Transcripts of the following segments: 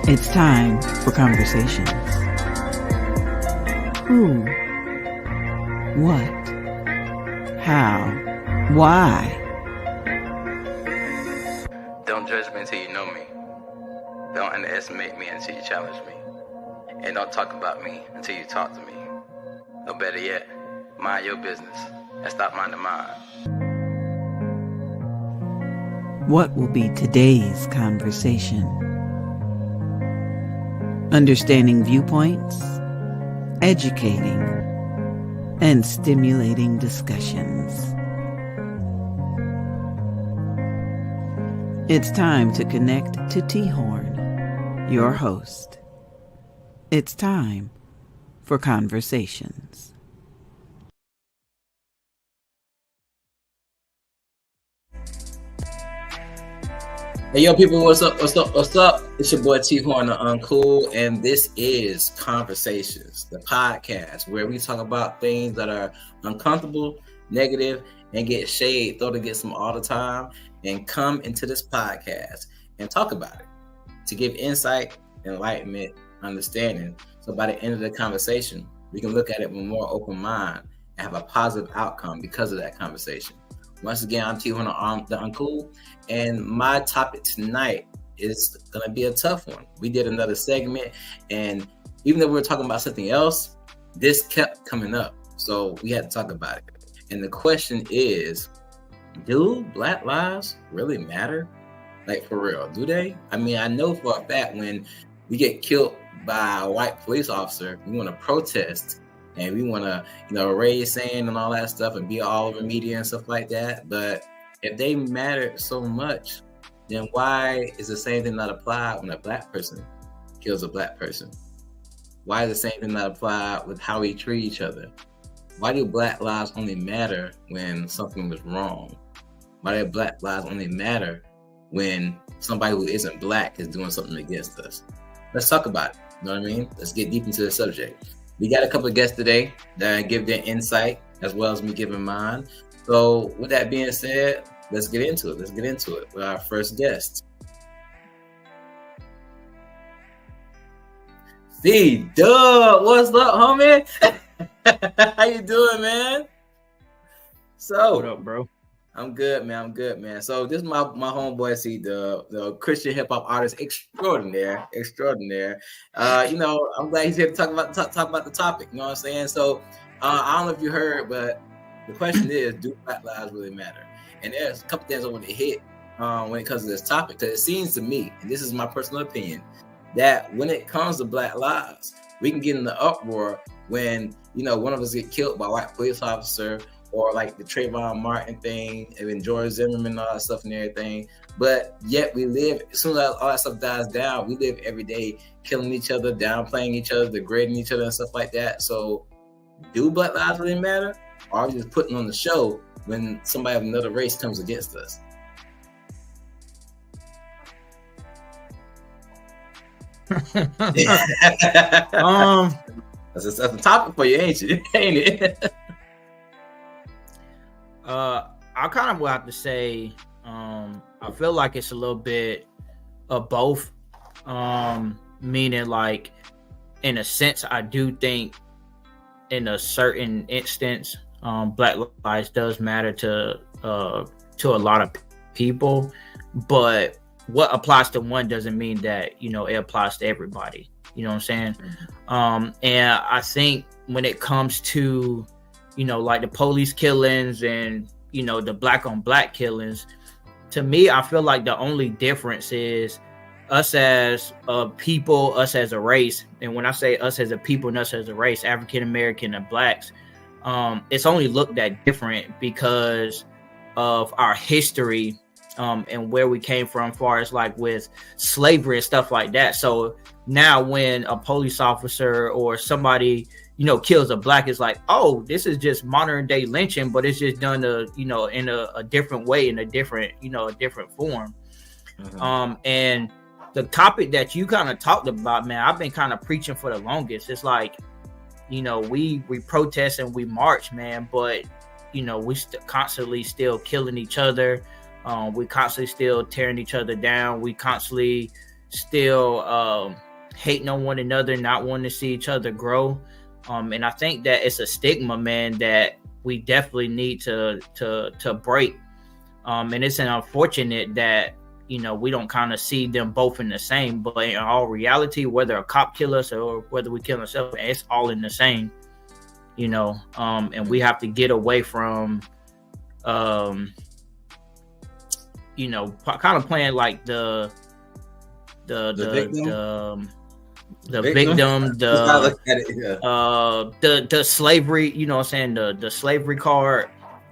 It's time for conversations. Who? What? How? Why? Don't judge me until you know me. Don't underestimate me until you challenge me. And don't talk about me until you talk to me. Or better yet, mind your business and stop minding mine. What will be today's conversation? Understanding viewpoints, educating, and stimulating discussions. It's time to connect to T-Horne, your host. It's time for conversations. Hey, yo, people, what's up? It's your boy T-Horne, the Uncool, and this is Conversations, the podcast where we talk about things that are uncomfortable, negative, and get shade thrown against them all the time, and come into this podcast and talk about it to give insight, enlightenment, understanding. So by the end of the conversation, we can look at it with a more open mind and have a positive outcome because of that conversation. Once again, I'm T-Horne, the Uncool, and my topic tonight is going to be a tough one. We did another segment, and even though we were talking about something else, this kept coming up, so we had to talk about it. And the question is, do Black lives really matter? Like, for real, do they? I mean, I know for a fact when we get killed by a white police officer, we want to protest and we want to, raise sand and all that stuff and be all over media and stuff like that. But if they matter so much, then why is the same thing not applied when a Black person kills a Black person? Why is the same thing not applied with how we treat each other? Why do Black lives only matter when something was wrong? Why do Black lives only matter when somebody who isn't Black is doing something against us? Let's talk about it. You know what I mean? Let's get deep into the subject. We got a couple of guests today that give their insight as well as me giving mine. So with that being said, let's get into it. With our first guest. C-Dub, what's up, homie? How you doing, man? So, what up, bro? I'm good, man. So this is my homeboy C-Dub, the Christian hip hop artist extraordinaire. I'm glad he's here to talk about the topic. You know what I'm saying? So I don't know if you heard, but the question is, do Black lives really matter? And there's a couple things I want to hit when it comes to this topic, because it seems to me, and this is my personal opinion, that when it comes to Black lives, we can get in the uproar when one of us get killed by a white police officer, or like the Trayvon Martin thing, and then George Zimmerman and all that stuff and everything. But yet we live, as soon as all that stuff dies down, we live every day killing each other, downplaying each other, degrading each other and stuff like that. So do Black lives really matter? Or are we just putting on the show when somebody of another race comes against us? That's a topic for you, ain't it? I kind of will have to say, I feel like it's a little bit of both. Meaning, like, in a sense, I do think in a certain instance, Black lives does matter to a lot of people, but what applies to one doesn't mean that it applies to everybody. You know what I'm saying? And I think when it comes to like the police killings and the Black on Black killings, to me, I feel like the only difference is us as a people, us as a race. And when I say us as a people and us as a race, African American and Blacks, it's only looked at different because of our history and where we came from, as far as like with slavery and stuff like that. So now when a police officer or somebody kills a Black, it's like, oh, this is just modern day lynching, but it's just done in a different way, in a different form. Mm-hmm. And the topic that you kind of talked about, man, I've been kind of preaching for the longest. It's like, we protest and we march, man, but we constantly still killing each other. We constantly still tearing each other down. We constantly still hating on one another, not wanting to see each other grow. And I think that it's a stigma, man, that we definitely need to break. And it's unfortunate that, you know, we don't kind of see them both in the same, but in all reality, whether a cop kill us or whether we kill ourselves, it's all in the same, you know. And we have to get away from, you know, kind of playing like the victim, the slavery, you know what I'm saying, the slavery card.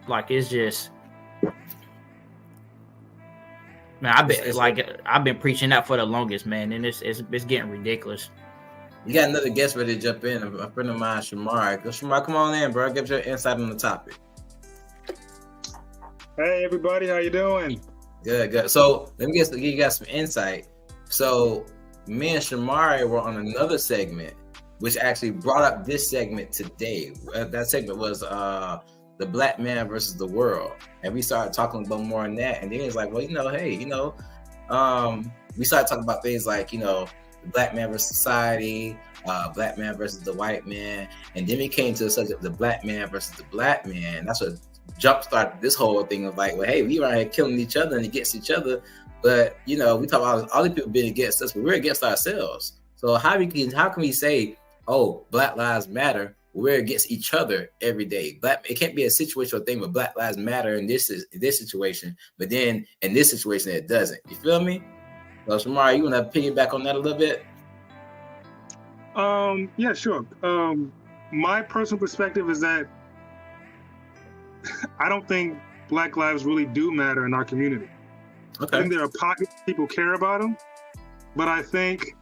Like, it's just, man, I've been preaching that for the longest, man, and it's getting ridiculous. You got another guest ready to jump in, a friend of mine, Shamar. Shamar, come on in, bro. Give your insight on the topic. Hey, everybody, how you doing? Good. So let me give you guys some insight. So me and Shamari were on another segment, which actually brought up this segment today. That segment was the black man versus the world, and we started talking about more on that. And then it's like, well, you know, hey, you know, we started talking about things like, you know, the black man versus society, black man versus the white man, and then we came to the subject of the black man versus the black man. That's what jump started this whole thing of like, well, hey, we right here killing each other and against each other, but you know, we talk about all the people being against us, but we're against ourselves. So how can we say, oh, Black Lives Matter, we're against each other every day? It can't be a situational thing with Black Lives Matter in this situation, but then in this situation it doesn't. You feel me? So Shamar, you want to piggyback on that a little bit? Yeah, sure. My personal perspective is that I don't think Black lives really do matter in our community. Okay. I think there are pockets people care about them, but I think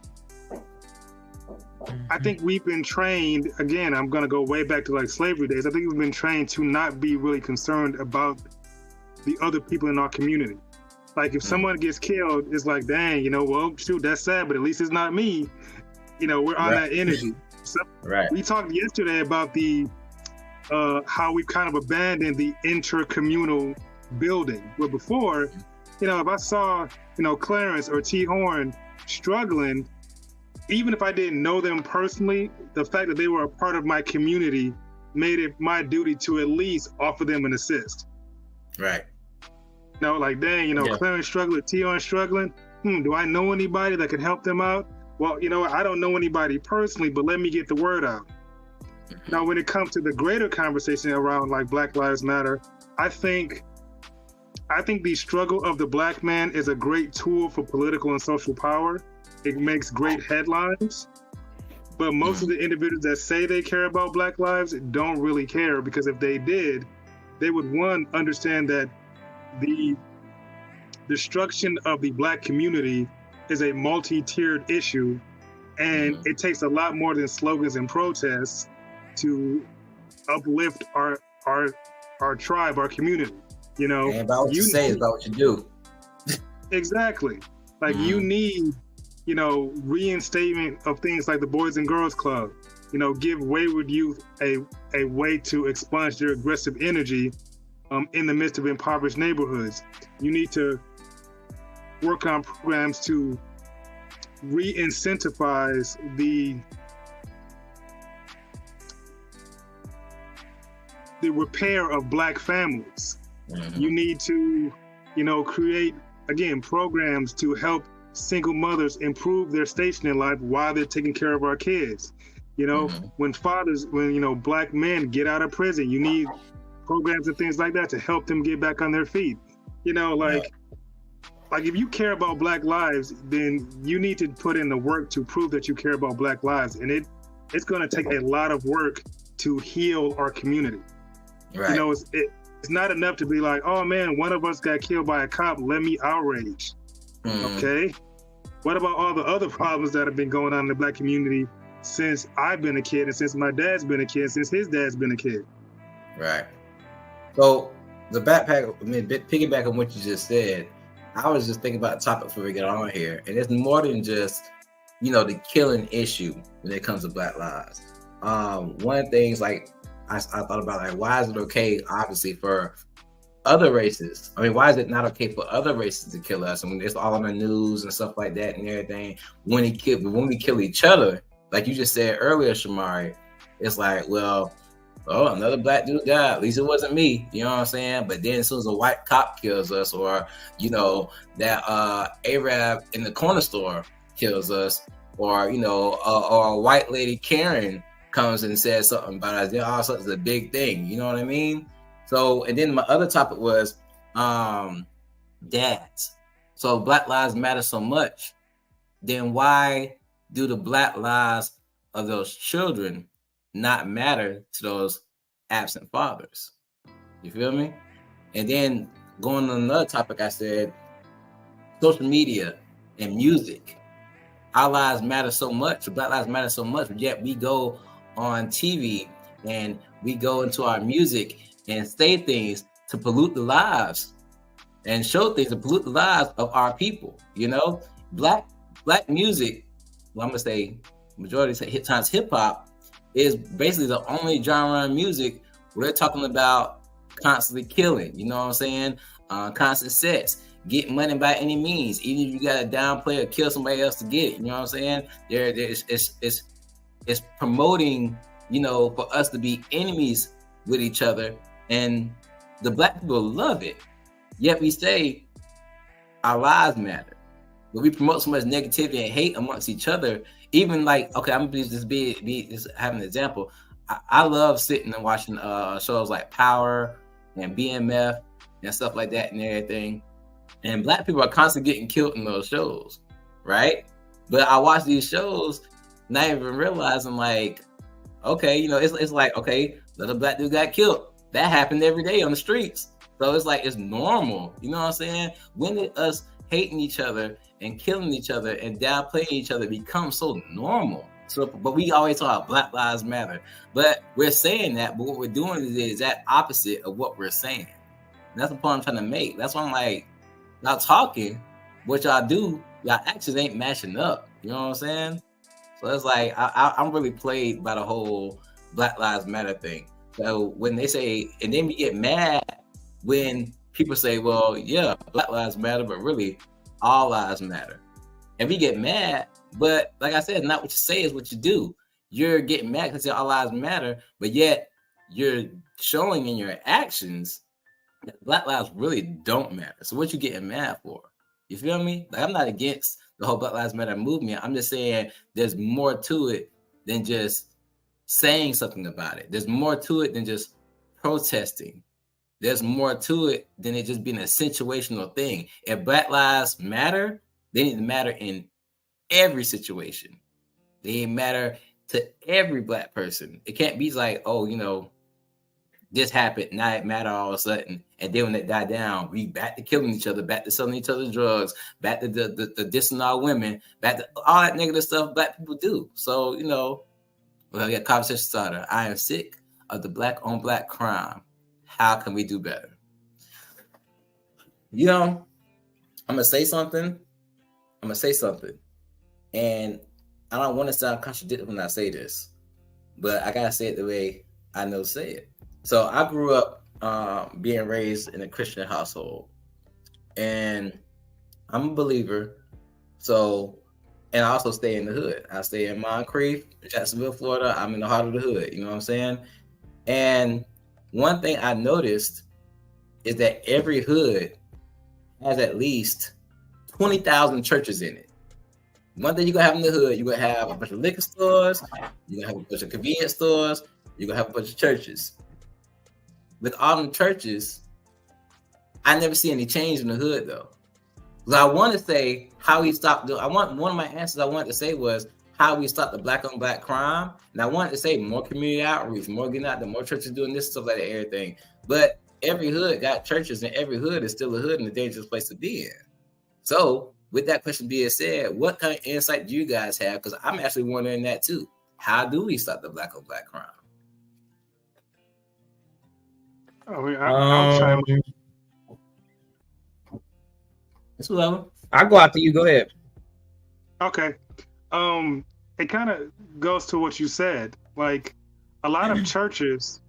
we've been trained, again, I'm going to go way back to like slavery days. I think we've been trained to not be really concerned about the other people in our community. Like if someone gets killed, it's like, dang, you know, well, shoot, that's sad, but at least it's not me. You know, we're on that energy. So we talked yesterday about how we've kind of abandoned the intercommunal building, where before, you know, if I saw, you know, Clarence or T-Horne struggling, even if I didn't know them personally, the fact that they were a part of my community made it my duty to at least offer them an assist. Right. You know, like, dang, you know, Clarence struggling, T-Horne struggling. Do I know anybody that could help them out? Well, you know, I don't know anybody personally, but let me get the word out. Now, when it comes to the greater conversation around like Black Lives Matter, I think the struggle of the black man is a great tool for political and social power. It makes great headlines, but most of the individuals that say they care about Black lives don't really care, because if they did, they would, one, understand that the destruction of the Black community is a multi-tiered issue, and it takes a lot more than slogans and protests to uplift our tribe, our community. You know, and about what you say is about what you do. Exactly. Like you need, you know, reinstatement of things like the Boys and Girls Club. You know, give wayward youth a way to expunge their aggressive energy in the midst of impoverished neighborhoods. You need to work on programs to re-incentivize the repair of Black families. You need to, you know, create, again, programs to help single mothers improve their station in life while they're taking care of our kids. You know, when you know, Black men get out of prison, you need programs and things like that to help them get back on their feet. You know, like if you care about Black lives, then you need to put in the work to prove that you care about Black lives. And it's going to take a lot of work to heal our community. Right. You know, it's not enough to be like, oh man, one of us got killed by a cop, let me outrage. Okay? What about all the other problems that have been going on in the Black community since I've been a kid, and since my dad's been a kid, since his dad's been a kid? Right. So the backpack, I mean, piggyback on what you just said, I was just thinking about the topic before we get on here, and it's more than just, you know, the killing issue when it comes to Black lives. One of the things, like, I thought about, like, why is it okay, obviously, for other races? I mean, why is it not okay for other races to kill us? I mean, it's all on the news and stuff like that and everything. When we kill each other, like you just said earlier, Shamari, it's like, well, oh, another black dude died. At least it wasn't me. You know what I'm saying? But then as soon as a white cop kills us, or that Arab in the corner store kills us, or or a white lady Karen comes and says something about us, then all of a sudden it's a big thing. You know what I mean? So, and then my other topic was dads. So Black Lives Matter so much, then why do the Black lives of those children not matter to those absent fathers? You feel me? And then going on another topic, I said social media and music. Our lives matter so much, Black lives matter so much, but yet we go on TV and we go into our music and say things to pollute the lives and show things to pollute the lives of our people. Black music, well, I'm gonna say majority of times hip hop is basically the only genre of music where they're talking about constantly killing, you know what I'm saying? Constant sex, get money by any means, even if you gotta downplay or kill somebody else to get it, you know what I'm saying? It's promoting, for us to be enemies with each other, and the Black people love it. Yet we say our lives matter, but we promote so much negativity and hate amongst each other. Even like, okay, I'm gonna just have an example. I love sitting and watching shows like Power and BMF and stuff like that and everything. And Black people are constantly getting killed in those shows, right? But I watch these shows, not even realizing, like, okay, it's like, okay, another Black dude got killed. That happened every day on the streets. So it's like, it's normal. You know what I'm saying? When did us hating each other and killing each other and downplaying each other become so normal? So, but we always talk about Black Lives Matter. But we're saying that, but what we're doing is that opposite of what we're saying. And that's the point I'm trying to make. That's why I'm like, y'all talking, what y'all do, y'all actions ain't matching up. You know what I'm saying? So it's like, I'm really played by the whole Black Lives Matter thing. So when they say, and then we get mad when people say, well, yeah, Black Lives Matter, but really all lives matter. And we get mad, but like I said, not what you say is what you do. You're getting mad because all lives matter, but yet you're showing in your actions that Black lives really don't matter. So what you getting mad for? You feel me? Like, I'm not against the whole Black Lives Matter movement. I'm just saying there's more to it than just saying something about it. There's more to it than just protesting. There's more to it than it just being a situational thing. If Black lives matter, they need to matter in every situation. They matter to every Black person. It can't be like, oh, this happened, now it matter all of a sudden. And then when it died down, we back to killing each other, back to selling each other drugs, back to the dissing our women, back to all that negative stuff Black people do. So, well, yeah, conversation starter. I am sick of the Black on Black crime. How can we do better? I'm gonna say something. And I don't want to sound contradictory when I say this, but I gotta say it the way I know to say it. So I grew up being raised in a Christian household, and I'm a believer. So, and I also stay in the hood. I stay in Moncrief, Jacksonville, Florida. I'm in the heart of the hood. You know what I'm saying? And one thing I noticed is that every hood has at least 20,000 churches in it. One thing you're going to have in the hood, you're going to have a bunch of liquor stores, you're going to have a bunch of convenience stores, you're going to have a bunch of churches. With all them churches, I never see any change in the hood, though. So I want to say how we stopped. One of my answers I wanted to say was how we stop the Black on Black crime. And I wanted to say more community outreach, more getting out there, more churches doing this stuff like that, everything. But every hood got churches, and every hood is still a hood and a dangerous place to be in. So with that question being said, what kind of insight do you guys have? Because I'm actually wondering that too. How do we stop the Black on Black crime? I'll chime in. I'll go after you. Go ahead. Okay. It kind of goes to what you said. Like, a lot of churches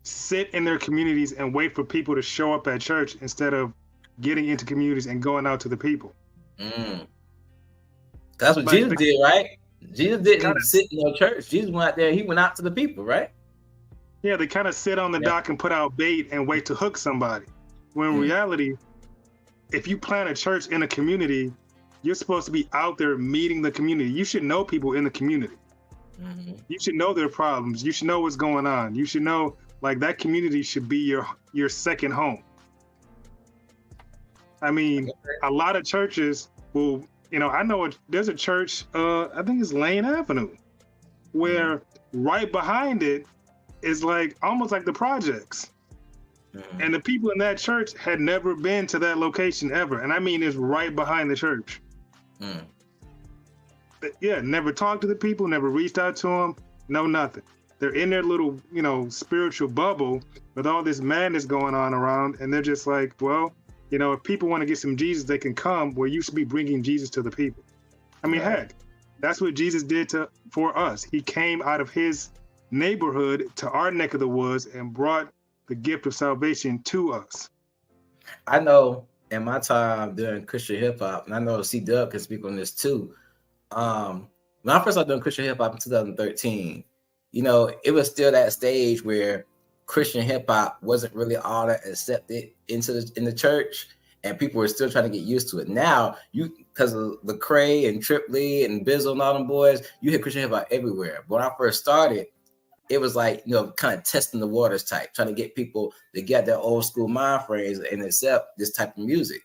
sit in their communities and wait for people to show up at church instead of getting into communities and going out to the people. That's what Jesus did, right? Jesus didn't sit in no church. Jesus went out there. He went out to the people, right? Yeah, they kind of sit on the dock and put out bait and wait to hook somebody. When in reality, if you plant a church in a community, you're supposed to be out there meeting the community. You should know people in the community. You should know their problems. You should know what's going on. You should know, like, that community should be your second home. I mean, a lot of churches will, I know there's a church, I think it's Lane Avenue, where right behind it is like almost like the projects. And the people in that church had never been to that location ever. And I mean, it's right behind the church. Yeah, never talked to the people, never reached out to them, no nothing. They're in their little, spiritual bubble with all this madness going on around. And they're just like, well, if people want to get some Jesus, they can come where you should be bringing Jesus to the people. I mean, heck, that's what Jesus did for us. He came out of his neighborhood to our neck of the woods and brought the gift of salvation to us. I know in my time doing Christian hip hop, and I know C-Dub can speak on this too. When I first started doing Christian hip hop in 2013, it was still that stage where Christian hip hop wasn't really all that accepted in the church, and people were still trying to get used to it. Now, because of Lecrae and Trip Lee and Bizzle and all them boys, you hear Christian hip hop everywhere. But when I first started, it was like, kind of testing the waters type, trying to get people to get their old school mind frames and accept this type of music.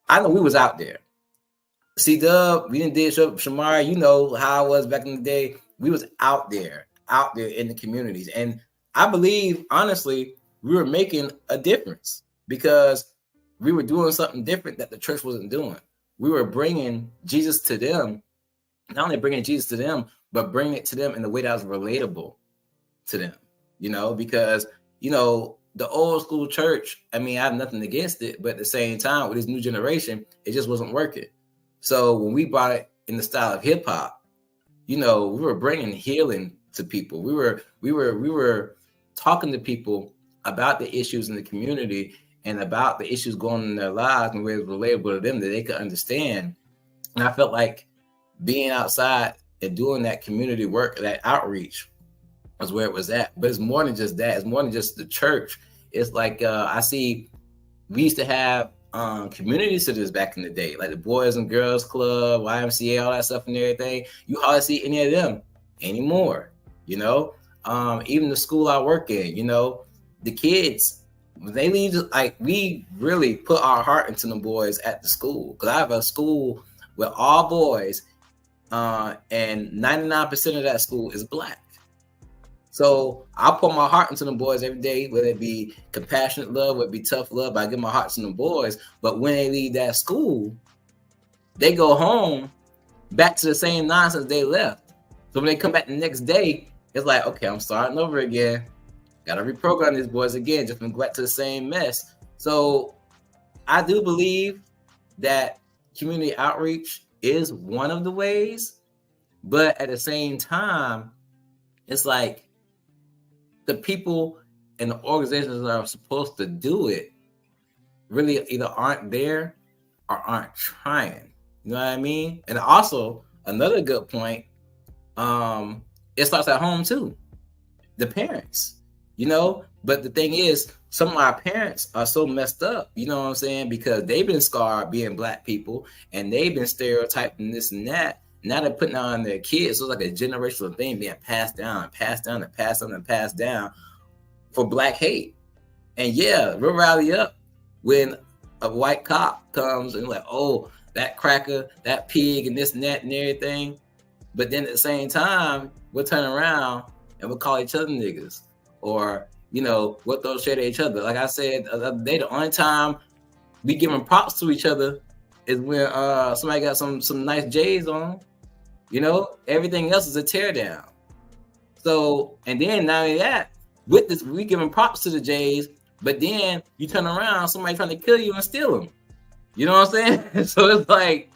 I know we was out there. C-Dub, we didn't did Shamari, how I was back in the day. We was out there in the communities. And I believe, honestly, we were making a difference because we were doing something different that the church wasn't doing. We were bringing Jesus to them, not only bringing Jesus to them, but bringing it to them in a way that was relatable to them, because, the old school church, I mean, I have nothing against it, but at the same time, with this new generation, it just wasn't working. So when we brought it in the style of hip hop, we were bringing healing to people. We were talking to people about the issues in the community and about the issues going on in their lives and where it was relatable to them that they could understand. And I felt like being outside and doing that community work, that outreach, was where it was at. But it's more than just that. It's more than just the church. It's like I see we used to have community centers back in the day, like the Boys and Girls Club, YMCA, all that stuff and everything. You hardly see any of them anymore. Even the school I work in, the kids, when they leave, like, we really put our heart into the boys at the school. Because I have a school with all boys, and 99% of that school is Black. So I put my heart into the boys every day, whether it be compassionate love, whether it be tough love, I give my heart to the boys. But when they leave that school, they go home back to the same nonsense they left. So when they come back the next day, it's like, okay, I'm starting over again. Got to reprogram these boys again, just to go back to the same mess. So I do believe that community outreach is one of the ways, but at the same time, it's like the people and the organizations that are supposed to do it really either aren't there or aren't trying. You know what I mean? And also, another good point, it starts at home too. The parents, but the thing is, some of our parents are so messed up, you know what I'm saying? Because they've been scarred being Black people and they've been stereotyped and this and that. Now they're putting on their kids. So it's like a generational thing being passed down and passed down and passed down and passed down for Black hate. And yeah, we'll rally up when a white cop comes and like, oh, that cracker, that pig, and this and that and everything. But then at the same time, we'll turn around and we'll call each other niggas, or, we'll throw shit at each other. Like I said the other day, the only time we giving props to each other is when somebody got some nice J's on. Everything else is a tear down. So, and then not only that, with this, we giving props to the J's, but then you turn around, somebody trying to kill you and steal them. You know what I'm saying? So it's like,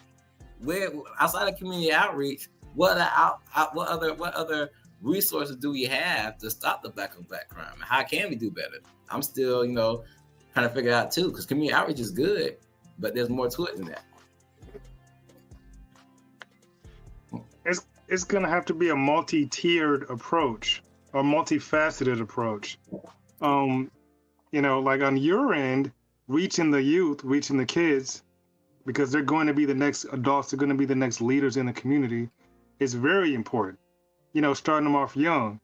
we're outside of community outreach, what other resources do we have to stop the black on black crime? How can we do better? I'm still, trying to figure out too, because community outreach is good, but there's more to it than that. It's going to have to be a multi-tiered approach or multifaceted approach. Like on your end, reaching the youth, reaching the kids, because they're going to be the next adults, they're going to be the next leaders in the community, is very important. Starting them off young.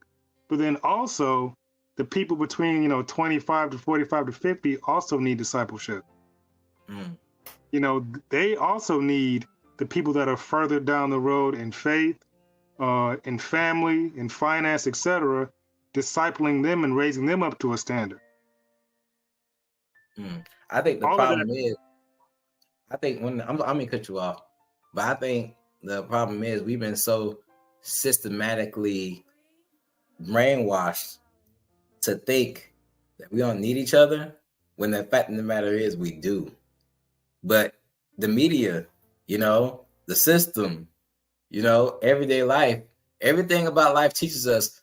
But then also the people between, 25 to 45 to 50 also need discipleship. They also need the people that are further down the road in faith, in family, in finance, etc., discipling them and raising them up to a standard. I think the problem is, I'm gonna cut you off, but I think the problem is we've been so systematically brainwashed to think that we don't need each other, when the fact of the matter is we do. But the media, the system, everyday life, everything about life teaches us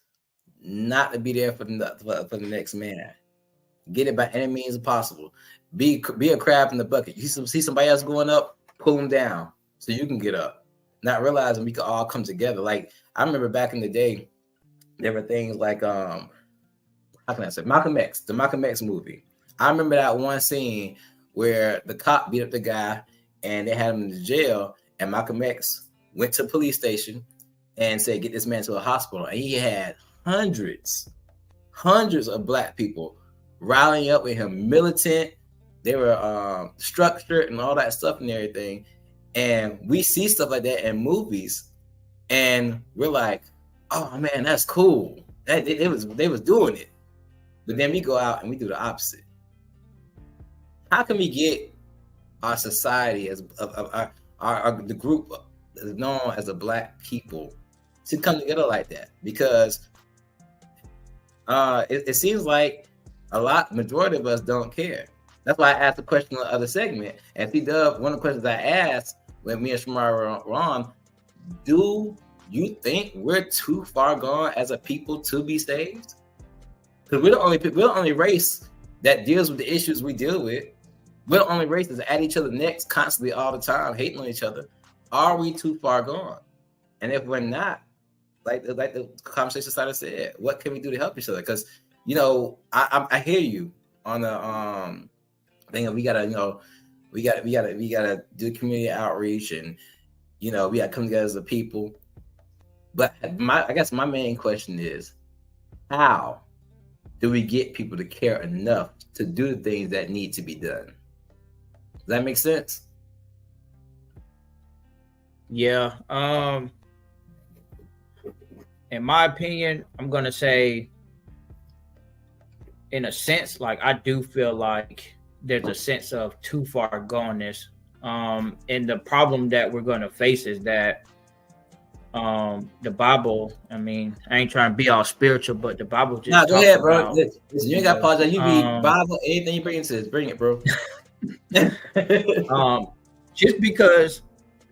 not to be there for the next man. Get it by any means possible. Be a crab in the bucket. You see somebody else going up, pull them down so you can get up. Not realizing we could all come together. Like, I remember back in the day, there were things like how can I say, Malcolm X, the Malcolm X movie. I remember that one scene where the cop beat up the guy and they had him in the jail, and Malcolm X went to the police station and said, get this man to a hospital. And he had hundreds of black people rallying up with him, militant. They were structured and all that stuff and everything. And we see stuff like that in movies, and we're like, oh man, that's cool. They was doing it. But then we go out and we do the opposite. How can we get our society as the group known as the black people to come together like that? Because it seems like majority of us don't care. That's why I asked the question in the other segment. And C-Dub, one of the questions I asked when me and Shamar were on, do you think we're too far gone as a people to be saved? Because we're the only race that deals with the issues we deal with. We're the only race that's at each other's necks constantly all the time, hating on each other. Are we too far gone? And if we're not, like the conversation started said, what can we do to help each other? Because I hear you on the thing of we gotta do community outreach, and we gotta come together as a people. But I guess my main question is, how do we get people to care enough to do the things that need to be done? Does that make sense? Yeah. In my opinion, I'm gonna say, in a sense, like, I do feel like there's a sense of too far goneness. And the problem that we're gonna face is that the Bible, I mean, I ain't trying to be all spiritual, but the Bible just go ahead, bro. About, you ain't got to apologize. You read Bible, anything you bring into this, bring it, bro. Just because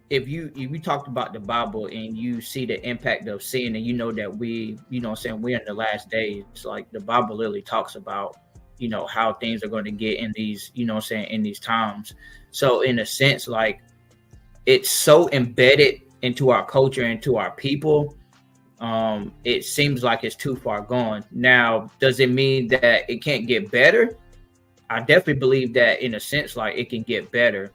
if you talked about the Bible and you see the impact of sin, and that we, we're in the last days, like the Bible literally talks about, how things are going to get in these, in these times. So in a sense, like, it's so embedded into our culture, into our people, it seems like it's too far gone. Now, does it mean that it can't get better? I definitely believe that in a sense, like, it can get better,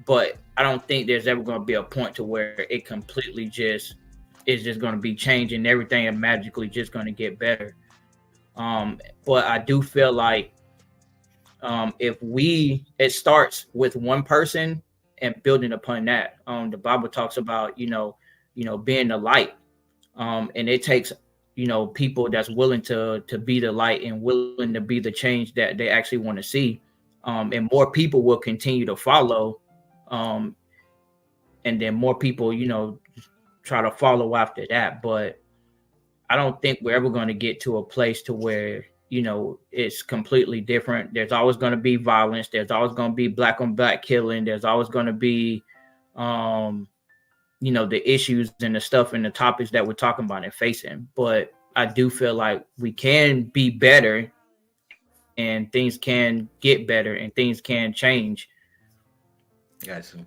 but I don't think there's ever going to be a point to where it completely is just going to be changing everything and magically just going to get better. But I do feel like it starts with one person and building upon that. The Bible talks about, being the light. And it takes, people that's willing to be the light and willing to be the change that they actually want to see. And more people will continue to follow. And then more people, try to follow after that. But I don't think we're ever going to get to a place to where, it's completely different. There's always going to be violence. There's always going to be black on black killing. There's always going to be, you know, the issues and the stuff and the topics that we're talking about and facing. But I do feel like we can be better, and things can get better, and things can change. Gotcha.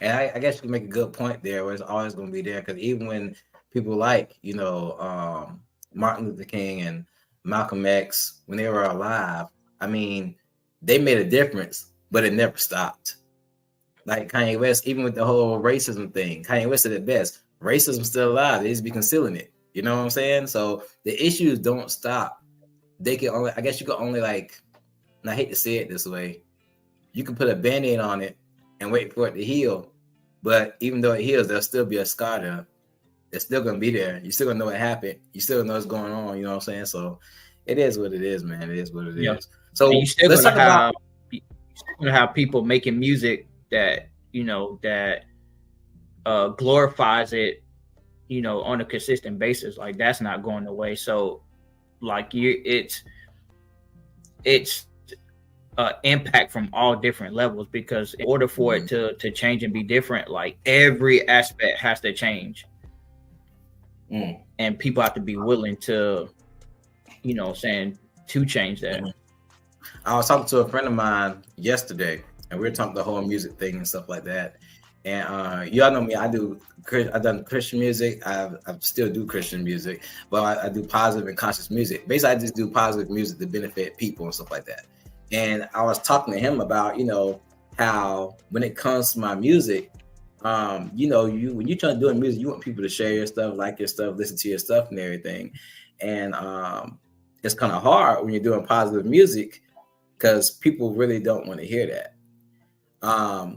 And I guess you can make a good point there, where it's always going to be there, because even when people like, you know, Martin Luther King and Malcolm X, when they were alive, I mean, they made a difference, but it never stopped. Like Kanye West, even with the whole racism thing, Kanye West said it best: racism's still alive. They just be concealing it. You know what I'm saying? So the issues don't stop. They can only, I guess you can only, like, and I hate to say it this way, you can put a Band-Aid on it and wait for it to heal. But even though it heals, there'll still be a scar there. It's still gonna be there. You still gonna know what happened. You still know what's going on. You know what I'm saying? So it is what it is, man. It is what it is. So you still gonna have people making music that, you know, that glorifies it, you know, on a consistent basis. Like, that's not going away. So like, it's impact from all different levels, because in order for it to change and be different, like, every aspect has to change. And people have to be willing to, you know, to change that. I was talking to a friend of mine yesterday, and we were talking the whole music thing and stuff like that. And y'all know me, I've done Christian music. I still do Christian music, but I do positive and conscious music. Basically, I just do positive music to benefit people and stuff like that. And I was talking to him about, you know, how when it comes to my music, you know, when you're trying to do music, you want people to share your stuff, like your stuff, listen to your stuff and everything. And it's kind of hard when you're doing positive music, because people really don't want to hear that.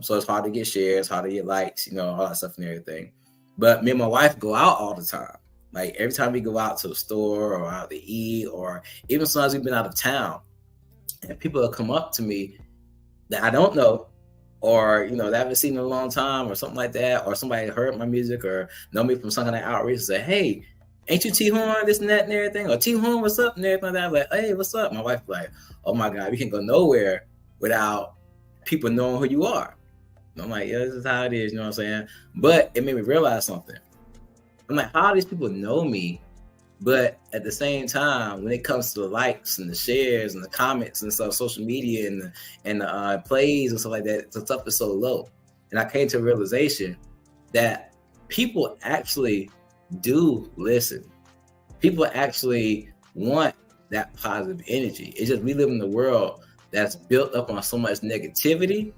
So it's hard to get shares, hard to get likes, you know, all that stuff and everything. But me and my wife go out all the time. Like, every time we go out to the store or out to eat, or even sometimes we've been out of town, and people will come up to me that I don't know, or, you know, that I haven't seen in a long time, or something like that, or somebody heard my music or know me from some kind of outreach and say, hey, ain't you T-Horne, this and that and everything, or T-Horne, what's up, and everything like that. I'm like, hey, what's up? My wife like, oh my God, we can't go nowhere without people knowing who you are. And I'm like, yeah, this is how it is, you know what I'm saying? But it made me realize something. I'm like, how do these people know me? But at the same time, when it comes to the likes and the shares and the comments and stuff, social media and the plays and stuff like that, the stuff is so low. And I came to a realization that people actually do listen. People actually want that positive energy. It's just we live in a world that's built up on so much negativity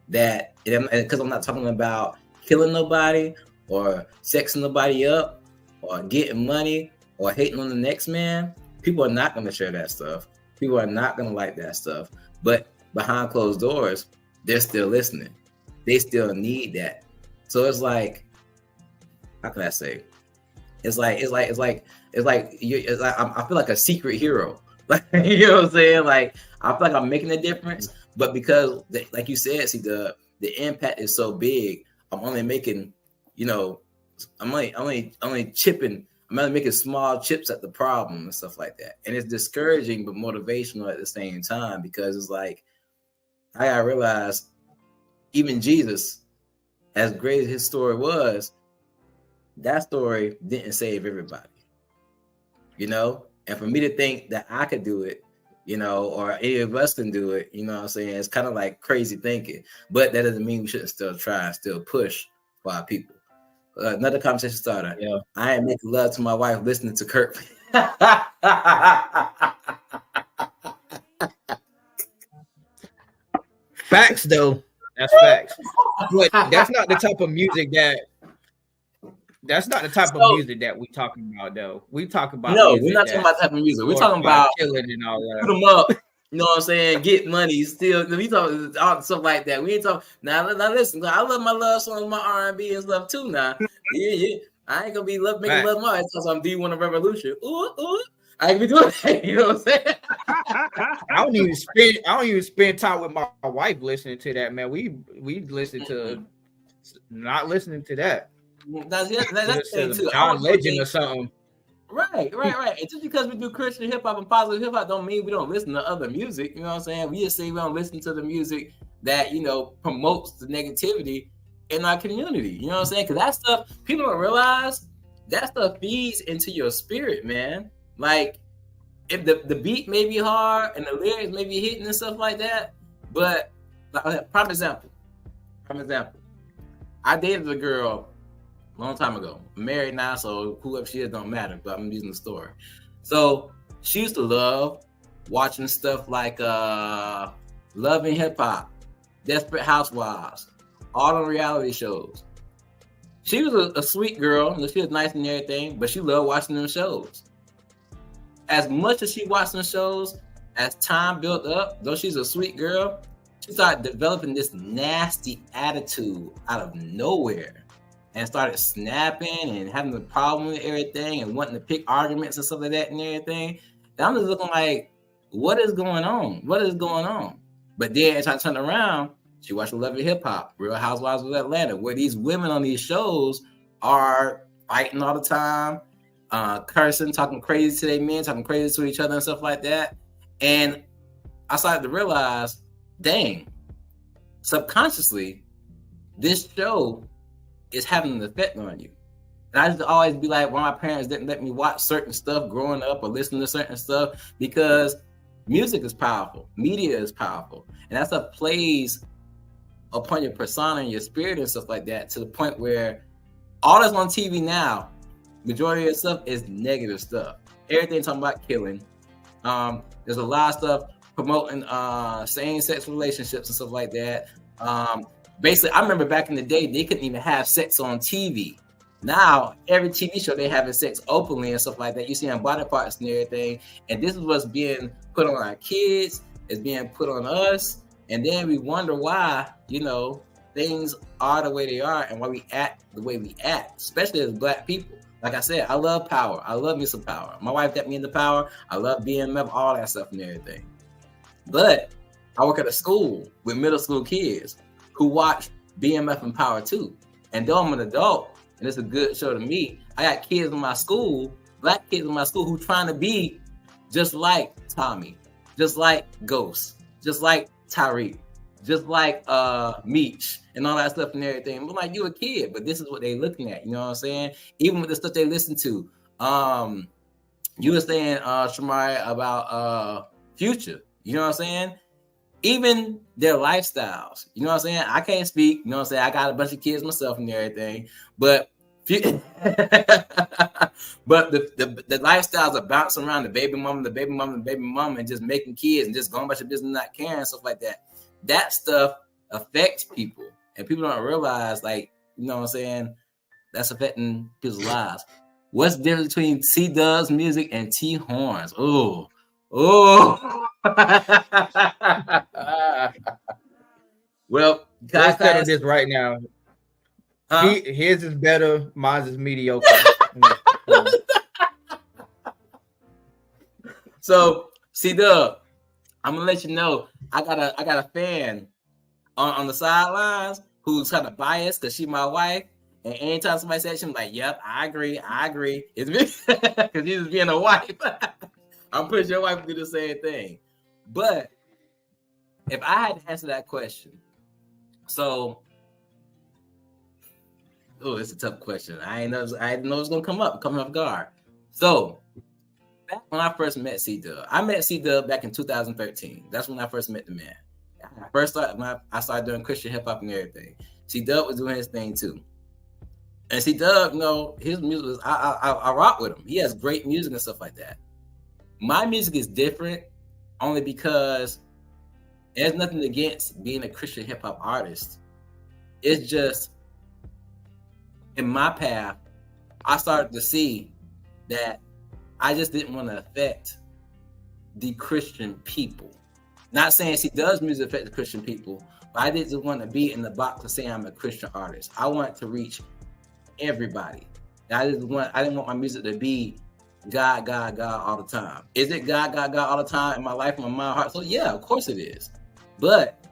that, because I'm not talking about killing nobody or sexing nobody up or getting money or hating on the next man, people are not going to share that stuff. People are not going to like that stuff. But behind closed doors, they're still listening. They still need that. So it's like, how can I say? It's like I feel like a secret hero. Like, you know what I'm saying? Like, I feel like I'm making a difference, but because, like you said, see, the impact is so big, I'm only making, you know, I'm only chipping. I'm only making small chips at the problem and stuff like that. And it's discouraging, but motivational at the same time, because it's like, I gotta realize, even Jesus, as great as his story was, that story didn't save everybody, you know? And for me to think that I could do it, you know, or any of us can do it, you know what I'm saying? It's kind of like crazy thinking, but that doesn't mean we shouldn't still try and still push for our people. Another conversation starter. Yeah. I ain't making love to my wife listening to Kurt. Facts, though. That's facts. But that's not the type of music that. That's not the type of music that we talking about, though. We talk about we're not talking about type of music. We're talking about killing and all that. Put them up. You know what I'm saying? Get money. Still, we talking all stuff like that. We ain't talking now. Listen, I love my love songs, my R&B and stuff too. Now, yeah. I ain't gonna be making love my because I'm D1 of Revolution. Ooh. I ain't be doing that. You know what I'm saying? I don't even spend time with my wife listening to that, man. We listen to not listening to that. That's thing too. John Legend or something. Right. And just because we do Christian hip hop and positive hip hop don't mean we don't listen to other music. You know what I'm saying? We just say we don't listen to the music that, you know, promotes the negativity in our community. You know what I'm saying? Because that stuff, people don't realize that stuff feeds into your spirit, man. Like, if the beat may be hard and the lyrics may be hitting and stuff like that, but prime example, I dated a girl a long time ago. I'm married now, so whoever she is don't matter, but I'm using the story. So she used to love watching stuff like Love and Hip Hop, Desperate Housewives, all the reality shows. She was a sweet girl, she was nice and everything, but she loved watching them shows. As much as she watched them shows, as time built up, though she's a sweet girl, she started developing this nasty attitude out of nowhere and started snapping and having a problem with everything and wanting to pick arguments and stuff like that and everything. And I'm just looking like, what is going on? What is going on? But then as I turned around, she watched Love and Hip Hop, Real Housewives of Atlanta, where these women on these shows are fighting all the time, cursing, talking crazy to their men, talking crazy to each other and stuff like that. And I started to realize, dang, subconsciously, this show is having an effect on you. And I used to always be like, well, my parents didn't let me watch certain stuff growing up or listen to certain stuff, because music is powerful, media is powerful, and that stuff plays upon your persona and your spirit and stuff like that, to the point where all that's on TV now, majority of stuff is negative stuff. Everything talking about killing. There's a lot of stuff promoting same-sex relationships and stuff like that. Basically, I remember back in the day, they couldn't even have sex on TV. Now, every TV show, they having sex openly and stuff like that. You see on body parts and everything. And this is what's being put on our kids. It's being put on us. And then we wonder why, things are the way they are and why we act the way we act, especially as Black people. Like I said, I love power. I love me some power. My wife got me into power. I love BMF, all that stuff and everything. But I work at a school with middle school kids who watch BMF and Power too. And though I'm an adult, and it's a good show to me, I got kids in my school, Black kids in my school, who trying to be just like Tommy, just like Ghost, just like Tyreek, just like Meech, and all that stuff and everything. I'm like, you a kid, but this is what they looking at, you know what I'm saying? Even with the stuff they listen to. You were saying, Shamari, about Future, you know what I'm saying? Even their lifestyles, you know what I'm saying? I can't speak, you know what I'm saying? I got a bunch of kids myself and everything, but but the lifestyles are bouncing around the baby mama, and just making kids and just going about your business, not caring and stuff like that. That stuff affects people, and people don't realize, like, you know what I'm saying, that's affecting people's lives. What's the difference between C-Dub's music and T-Horne's? Oh. Well, let's settle this right now. His is better, mine is mediocre. So, C-Dub, I'm gonna let you know, I got a fan on the sidelines who's kind of biased because she's my wife. And anytime somebody says, she's like, "Yep, I agree." It's me because she's being a wife. I'm pretty sure your wife would do the same thing. But if I had to answer that question, it's a tough question. I didn't know it was gonna come off guard. So back when I first met C-Dub, I met C-Dub back in 2013. That's when I first met the man. I started doing Christian hip hop and everything. C-Dub was doing his thing too. And C-Dub, his music was, I rock with him. He has great music and stuff like that. My music is different only because there's nothing against being a Christian hip hop artist. It's just, in my path, I started to see that I just didn't want to affect the Christian people. Not saying C-Dub's music affect the Christian people, but I didn't want to be in the box of saying I'm a Christian artist. I wanted to reach everybody. I didn't want my music to be God all the time. Is it God all the time in my life, in my mind, heart? So yeah, of course it is. But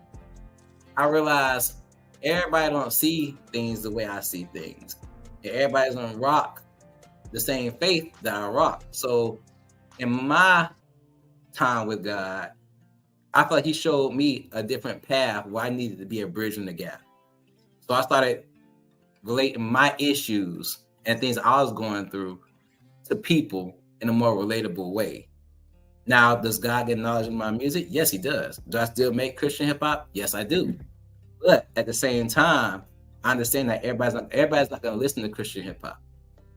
I realized everybody don't see things the way I see things. And everybody's gonna rock the same faith that I rock. So in my time with God, I feel like he showed me a different path where I needed to be a bridge in the gap. So I started relating my issues and things I was going through to people in a more relatable way. Now, does God get knowledge of my music? Yes, he does. Do I still make Christian hip hop? Yes, I do. But at the same time, I understand that everybody's not going to listen to Christian hip hop.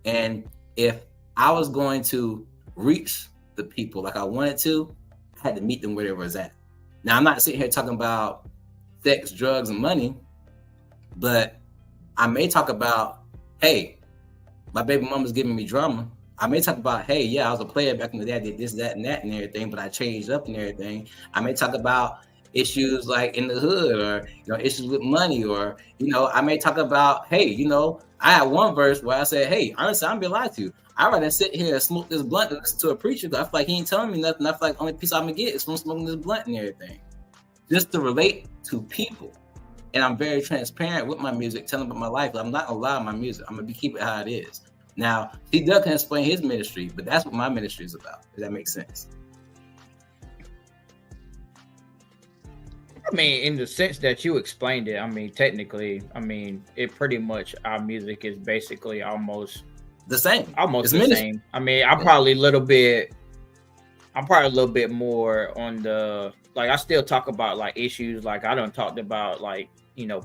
And if I was going to reach the people like I wanted to, I had to meet them where they was at. Now, I'm not sitting here talking about sex, drugs, and money, but I may talk about, hey, my baby mama's giving me drama. I may talk about, hey, yeah, I was a player back in the day. I did this, that, and that, and everything, but I changed up and everything. I may talk about issues like in the hood, or issues with money, or I may talk about, hey, I had one verse where I said, hey, honestly, I'm gonna be lied to you. I'd rather sit here and smoke this blunt and listen to a preacher, because I feel like he ain't telling me nothing. I feel like the only piece I'm gonna get is from smoking this blunt and everything. Just to relate to people. And I'm very transparent with my music, telling about my life. I'm not gonna lie on my music. I'm gonna keep it how it is. Now, he does can explain his ministry, but that's what my ministry is about. Does that make sense? I mean, in the sense that you explained it, I mean, technically, it pretty much, our music is basically almost the same. Almost the same. I mean, I'm probably a little bit more on the, like, I still talk about like issues, like I done talked about like,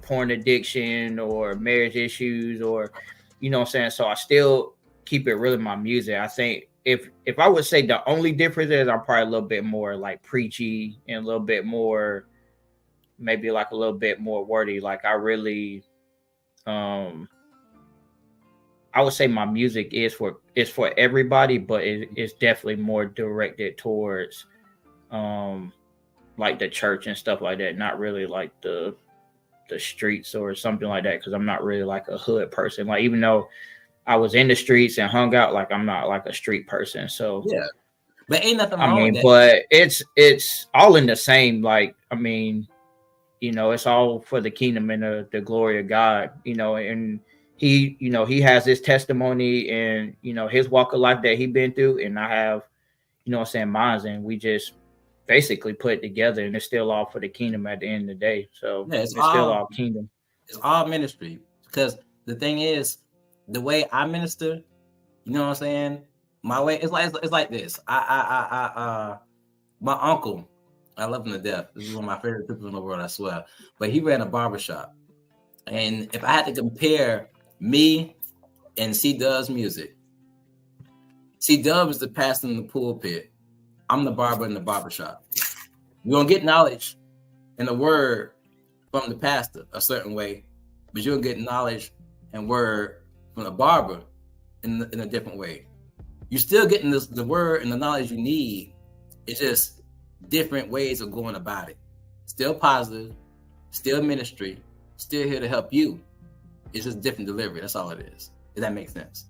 porn addiction or marriage issues, or, what I'm saying? So I still keep it real in my music. I think if I would say the only difference is I'm probably a little bit more like preachy and a little bit more, maybe like a little bit more wordy. Like I really, I would say my music is for everybody, but it's definitely more directed towards, like the church and stuff like that. Not really like the streets or something like that, because I'm not really like a hood person. Like even though I was in the streets and hung out, like I'm not like a street person. So yeah, but ain't nothing wrong with that. But it's all in the same. Like it's all for the kingdom and the glory of God. And he has his testimony and his walk of life that he been through, and I have mine, and we just basically put it together, and it's still all for the kingdom at the end of the day. So yeah, it's still all kingdom. It's all ministry, because the thing is, the way I minister, my way, it's like this. My uncle, I love him to death. This is one of my favorite people in the world, I swear. But he ran a barbershop. And if I had to compare me and C-Dub's music, C-Dub is the pastor in the pulpit. I'm the barber in the barbershop. You're going to get knowledge and the word from the pastor a certain way, but you'll get knowledge and word from the barber in a different way. You're still getting the word and the knowledge you need. It's just different ways of going about it. Still positive, still ministry, still here to help you. It's just different delivery. That's all it is. Does that make sense?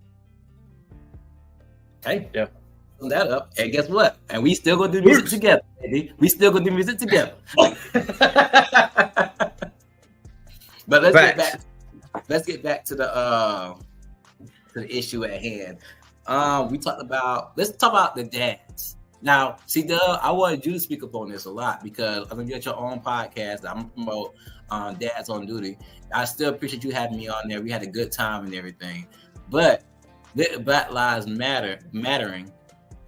Okay. Yeah. Sum that up. And guess what? And we still gonna do music together, baby. We still gonna do music together. But let's get back to the issue at hand. Let's talk about the dads. Now, see, Doug, I wanted you to speak up on this a lot, because I'm gonna get your own podcast that I'm gonna promote, Dads on Duty. I still appreciate you having me on there. We had a good time and everything. But Black Lives mattering,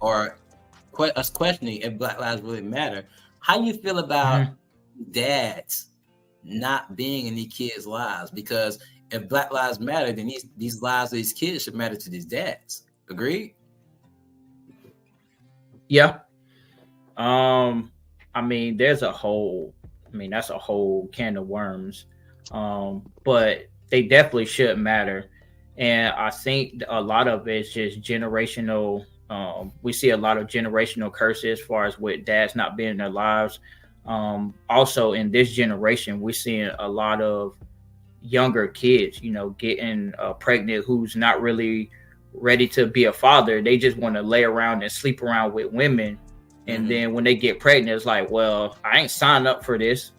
or us questioning if Black lives really matter. How do you feel about dads not being in these kids' lives? Because if Black lives matter, then these lives of these kids should matter to these dads. Agreed? Yeah. That's a whole can of worms. But they definitely should matter. And I think a lot of it's just generational. We see a lot of generational curses as far as with dads not being in their lives. Also in this generation, we're seeing a lot of younger kids, getting pregnant, who's not really ready to be a father. They just want to lay around and sleep around with women. And then when they get pregnant, it's like, well, I ain't signed up for this,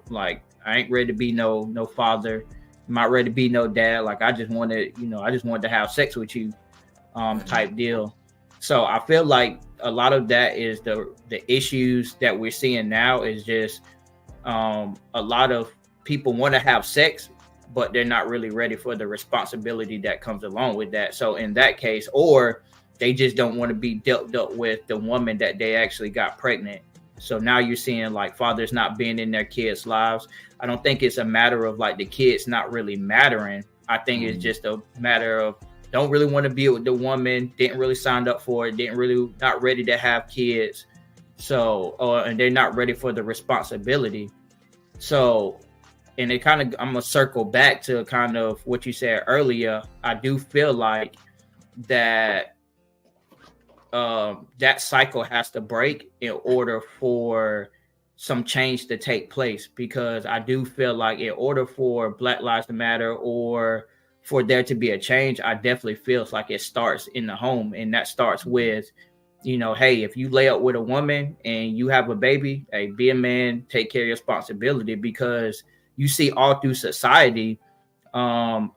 like I ain't ready to be no father. I'm not ready to be no dad. Like I just wanted to have sex with you, type deal. So I feel like a lot of that is the issues that we're seeing now is just a lot of people want to have sex, but they're not really ready for the responsibility that comes along with that. So in that case, or they just don't want to be dealt up with the woman that they actually got pregnant. So now you're seeing like fathers not being in their kids' lives. I don't think it's a matter of like the kids not really mattering. I think it's just a matter of don't really want to be with the woman, didn't really sign up for it, not ready to have kids. So, and they're not ready for the responsibility. So, and it kind of, I'm going to circle back to kind of what you said earlier. I do feel like that that cycle has to break in order for some change to take place, because I do feel like in order for Black Lives to Matter or for there to be a change, I definitely feels like it starts in the home. And that starts with, you know, hey, if you lay up with a woman and you have a baby, hey, be a man, take care of your responsibility, because you see all through society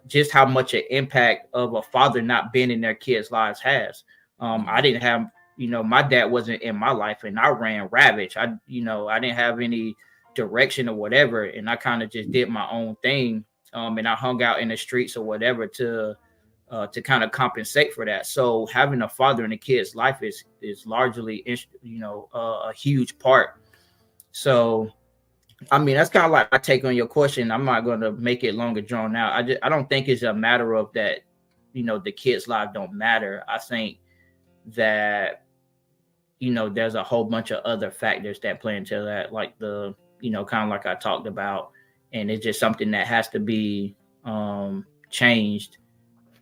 just how much an impact of a father not being in their kids' lives has. I didn't have, you know, my dad wasn't in my life and I ran ravage. I didn't have any direction or whatever. And I kind of just did my own thing. And I hung out in the streets or whatever to kind of compensate for that. So having a father in a kid's life is largely, you know, a huge part. So, I mean, that's kind of like my take on your question. I'm not going to make it longer drawn out. I don't think it's a matter of that, you know, the kid's life don't matter. I think that, you know, there's a whole bunch of other factors that play into that, like the, you know, kind of like I talked about. And it's just something that has to be changed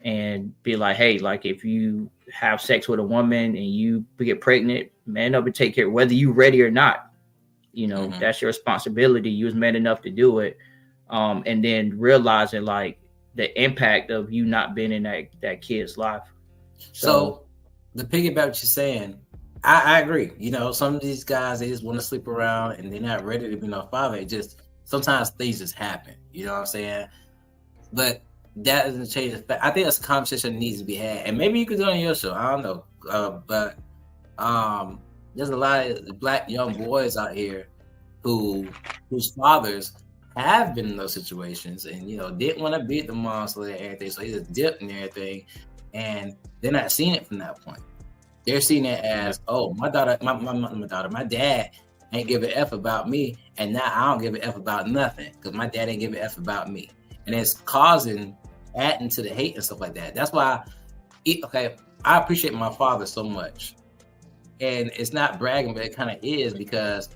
and be like, hey, like if you have sex with a woman and you get pregnant, man up and take care, whether you're ready or not. You know, that's your responsibility. You was man enough to do it. And then realizing like the impact of you not being in that kid's life. So the piggyback what you're saying, I agree. You know, some of these guys, they just want to sleep around and they're not ready to be no father. It just, sometimes things just happen. You know what I'm saying? But that doesn't change the fact. I think that's a conversation that needs to be had. And maybe you could do it on your show. I don't know. But there's a lot of Black young boys out here whose fathers have been in those situations and, you know, didn't want to beat the monster and everything. So he just dipped and everything. And they're not seeing it from that point. They're seeing it as, oh, my dad ain't give a F about me. And now I don't give a F about nothing because my dad ain't give a F about me. And it's adding to the hate and stuff like that. That's why, I appreciate my father so much. And it's not bragging, but it kind of is, because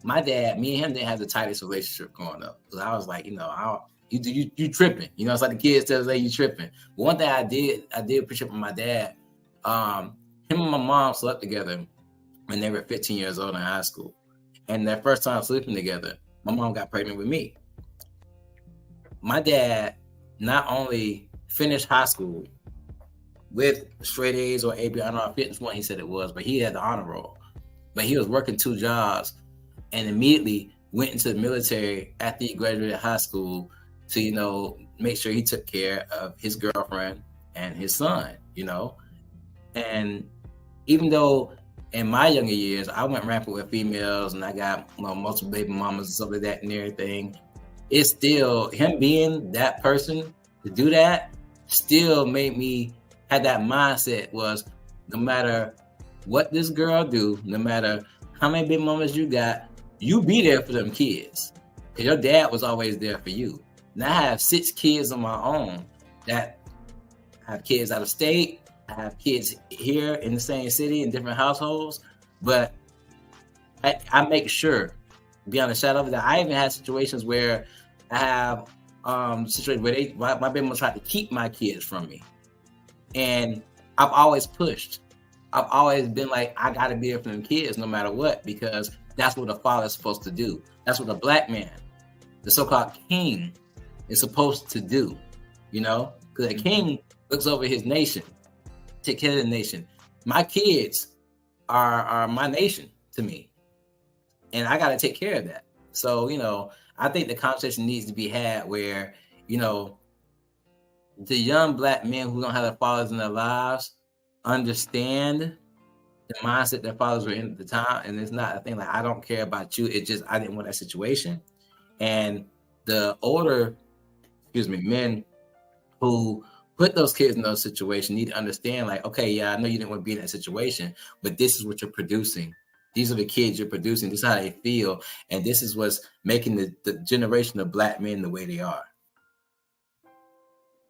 my dad, me and him didn't have the tightest relationship growing up. Because I was like, you know, you tripping. You know, it's like the kids tell us, hey, you tripping. But one thing I did appreciate from my dad, him and my mom slept together when they were 15 years old in high school. And their first time sleeping together, my mom got pregnant with me. My dad not only finished high school with straight A's or AB, I don't know if it was one he said it was, but he had the honor roll. But he was working 2 jobs and immediately went into the military after he graduated high school to, you know, make sure he took care of his girlfriend and his son, you know. And even though in my younger years, I went rampant with females and I got, you know, multiple baby mamas and stuff like that and everything, it's still, him being that person to do that still made me have that mindset was no matter what this girl do, no matter how many baby mamas you got, you be there for them kids. Because your dad was always there for you. Now I have 6 kids of my own that have kids out of state. I have kids here in the same city in different households. But I make sure, beyond a shadow of that, I even had situations where I have situations where my baby mama tried to keep my kids from me. And I've always pushed. I've always been like, I got to be there for them kids no matter what, because that's what a father's supposed to do. That's what a Black man, the so-called king, is supposed to do, you know? Because a king looks over his nation, take care of the nation. My kids are my nation to me, and I got to take care of that. So, you know, I think the conversation needs to be had where, you know, the young Black men who don't have their fathers in their lives understand the mindset their fathers were in at the time. And it's not a thing like, I don't care about you. It's just, I didn't want that situation. And the older men who put those kids in those situations need to understand, like, okay, yeah, I know you didn't want to be in that situation, but this is what you're producing. These are the kids you're producing. This is how they feel. And this is what's making the generation of Black men the way they are.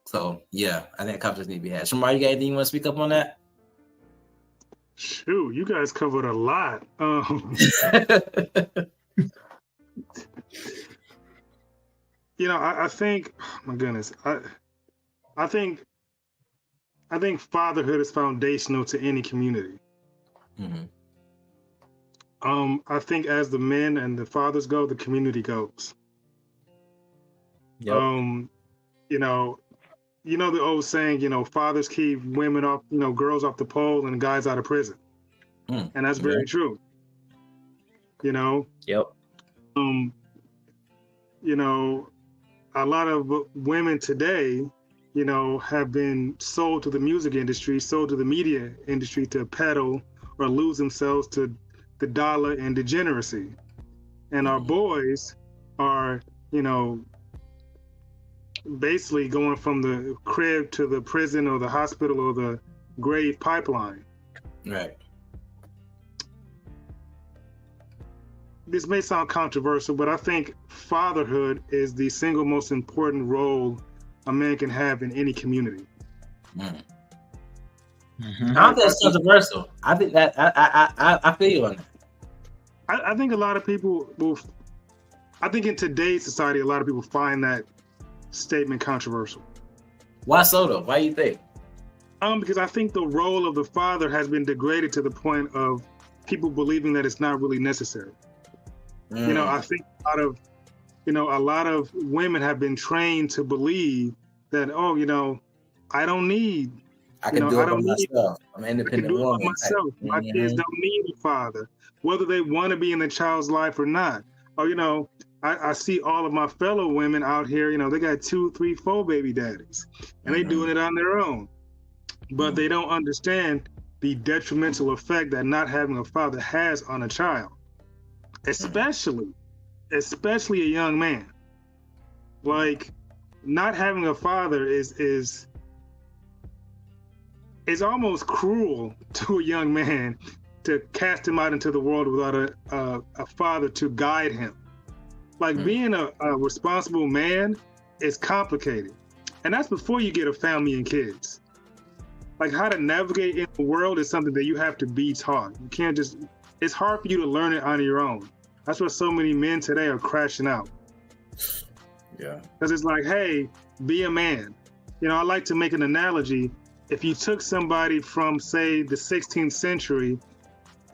So, yeah, I think conversation need to be had. Shamar, you got anything you want to speak up on that? Shoot, you guys covered a lot. I think, oh my goodness, I think fatherhood is foundational to any community. Mm-hmm. I think as the men and the fathers go, the community goes. Yep. The old saying, fathers keep women off, girls off the pole and guys out of prison. And that's very true. Yep. A lot of women today, have been sold to the music industry, sold to the media industry to peddle or lose themselves to the dollar and degeneracy. And our boys are, basically going from the crib to the prison or the hospital or the grave pipeline. Right. This may sound controversial, but I think fatherhood is the single most important role a man can have in any community. Mm. Mm-hmm. I don't think it's controversial. I think that I feel you on that. I think a lot of people I think in today's society, a lot of people find that statement controversial. Why so though? Why do you think? Because I think the role of the father has been degraded to the point of people believing that it's not really necessary. I think a lot of women have been trained to believe that, I don't need. I can do it by myself. I'm an independent woman. Myself. My kids don't need a father, whether they want to be in the child's life or not. Or, I see all of my fellow women out here, they got 2, 3, 4 baby daddies, and they doing it on their own. But they don't understand the detrimental effect that not having a father has on a child, especially a young man. Like, not having a father is almost cruel to a young man to cast him out into the world without a father to guide him. Like, being a responsible man is complicated. And that's before you get a family and kids. Like, how to navigate in the world is something that you have to be taught. You can't just, it's hard for you to learn it on your own. That's why so many men today are crashing out. Yeah. Because it's like, hey, be a man. I like to make an analogy. If you took somebody from, say, the 16th century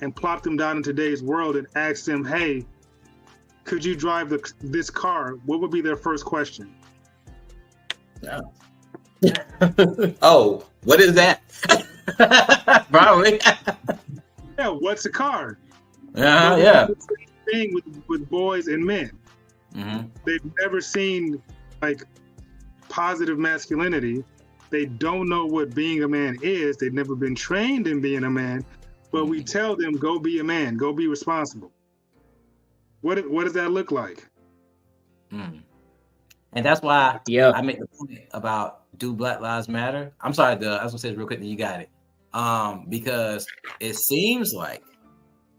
and plopped them down in today's world and asked them, hey, could you drive this car? What would be their first question? Yeah. Oh, what is that? Probably. Yeah, what's a car? Yeah. It's the same thing with boys and men. Mm-hmm. They've never seen like positive masculinity. They don't know what being a man is. They've never been trained in being a man. But we tell them, go be a man, go be responsible. What does that look like? And that's why I make the point about, do Black Lives Matter? I'm sorry, I was gonna say this real quick, and you got it. Because it seems like,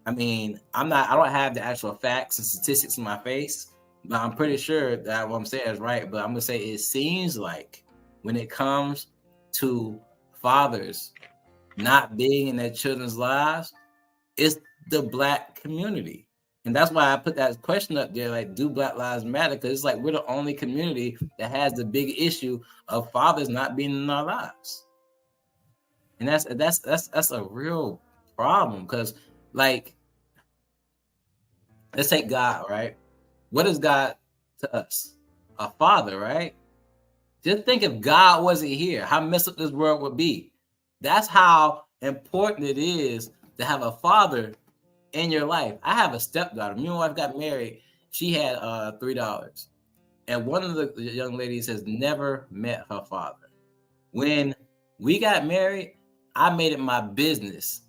I don't have the actual facts and statistics in my face, but I'm pretty sure that what I'm saying is right. But I'm gonna say it seems like when it comes to fathers not being in their children's lives, it's the Black community. And that's why I put that question up there, like, do Black Lives Matter? Because it's like we're the only community that has the big issue of fathers not being in our lives. And that's a real problem. Because, like, let's take God, right? What is God to us? A father, right? Just think if God wasn't here, how messed up this world would be. That's how important it is to have a father in your life. I have a stepdaughter. Me and my wife got married. She had $3. And one of the young ladies has never met her father. When we got married, I made it my business.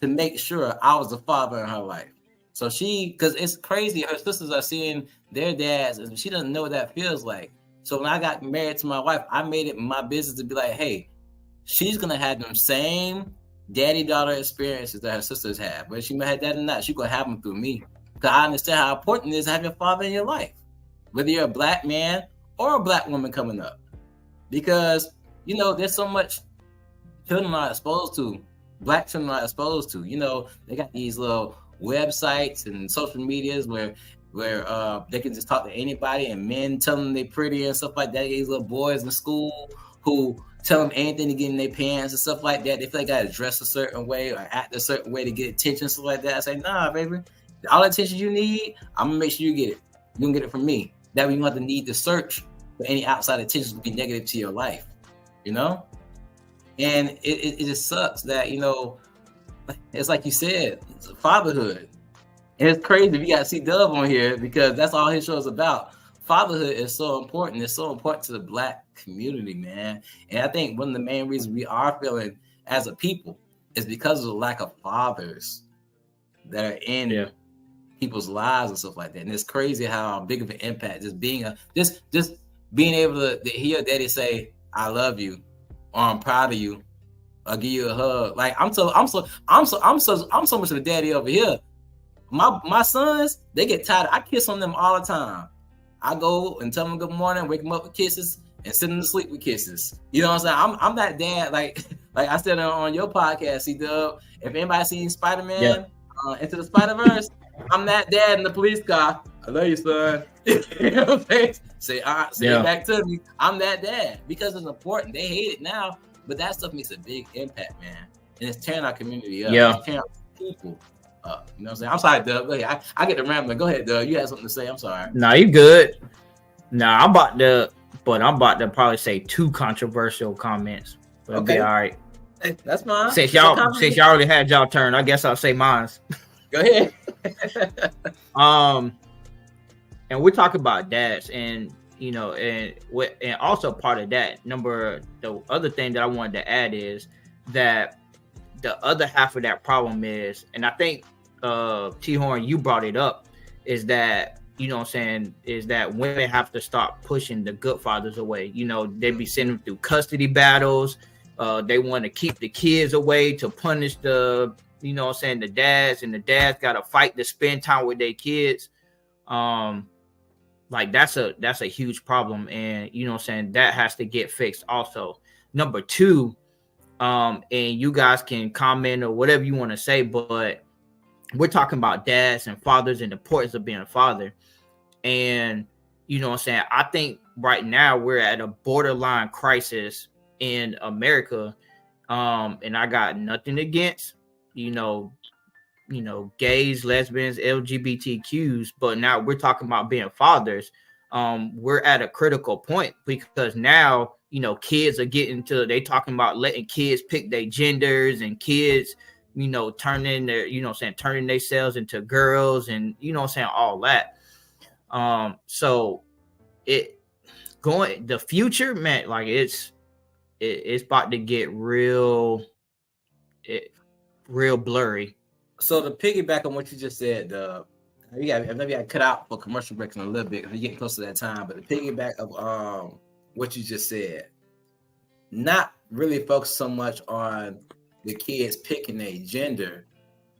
To make sure I was the father in her life. So because it's crazy, her sisters are seeing their dads, and she doesn't know what that feels like. So when I got married to my wife, I made it my business to be like, hey, she's gonna have them same daddy-daughter experiences that her sisters have. Whether she may have that or not, she's gonna have them through me. Because I understand how important it is to have your father in your life, whether you're a black man or a black woman coming up. Because, there's so much children are exposed to, black children are exposed to. They got these little websites and social medias where they can just talk to anybody, and men tell them they're pretty and stuff like that. These little boys in school who tell them anything to get in their pants and stuff like that. They feel like they got to dress a certain way or act a certain way to get attention, stuff like that. I say, nah, baby. All the attention you need, I'm going to make sure you get it. You can get it from me. That way you don't have to need to search for any outside attention to be negative to your life, And it just sucks that, it's like you said, it's fatherhood. And it's crazy if you got to see Dub on here because that's all his show is about. Fatherhood is so important. It's so important to the black community, man. And I think one of the main reasons we are feeling as a people is because of the lack of fathers that are in people's lives and stuff like that. And it's crazy how big of an impact just being able to hear daddy say, "I love you," or "I'm proud of you," or give you a hug. Like I'm so much of a daddy over here. My sons, they get tired. I kiss on them all the time. I go and tell them good morning, wake them up with kisses, and send them to sleep with kisses. You know what I'm saying? I'm that dad. Like I said on your podcast, C-Dub. If anybody seen Spider-Man Into the Spider-Verse, I'm that dad in the police car. I love you, son. You know what I'm saying? Say it back to me. I'm that dad because it's important. They hate it now, but that stuff makes a big impact, man. And it's tearing our community up. Yeah. It's tearing our people up. You know what I'm saying? I'm sorry, Doug. Go ahead. I get the rambling. Go ahead, Doug. You had something to say. I'm sorry. No, you good. No, I'm about to probably say 2 controversial comments. But okay. All right. Hey, that's mine. Since y'all already had y'all turn, I guess I'll say mine. Go ahead. And we're talking about dads, and and also part of that. The other thing that I wanted to add is that the other half of that problem is, and I think T-Horne, you brought it up, is that is that women have to stop pushing the good fathers away. They be sending them through custody battles. They want to keep the kids away to punish the dads, and the dads got to fight to spend time with their kids. Like that's a huge problem, and that has to get fixed also. Number 2, and you guys can comment or whatever you want to say, but we're talking about dads and fathers and the importance of being a father. And I think right now we're at a borderline crisis in America. And I got nothing against gays, lesbians, LGBTQs, but now we're talking about being fathers. We're at a critical point because now kids are getting to, they talking about letting kids pick their genders, and kids turning themselves into girls, and all that. So the future, man, like it's about to get real blurry. So to piggyback on what you just said, maybe I cut out for commercial breaks in a little bit because we're getting close to that time. But the piggyback of what you just said, not really focus so much on the kids picking their gender,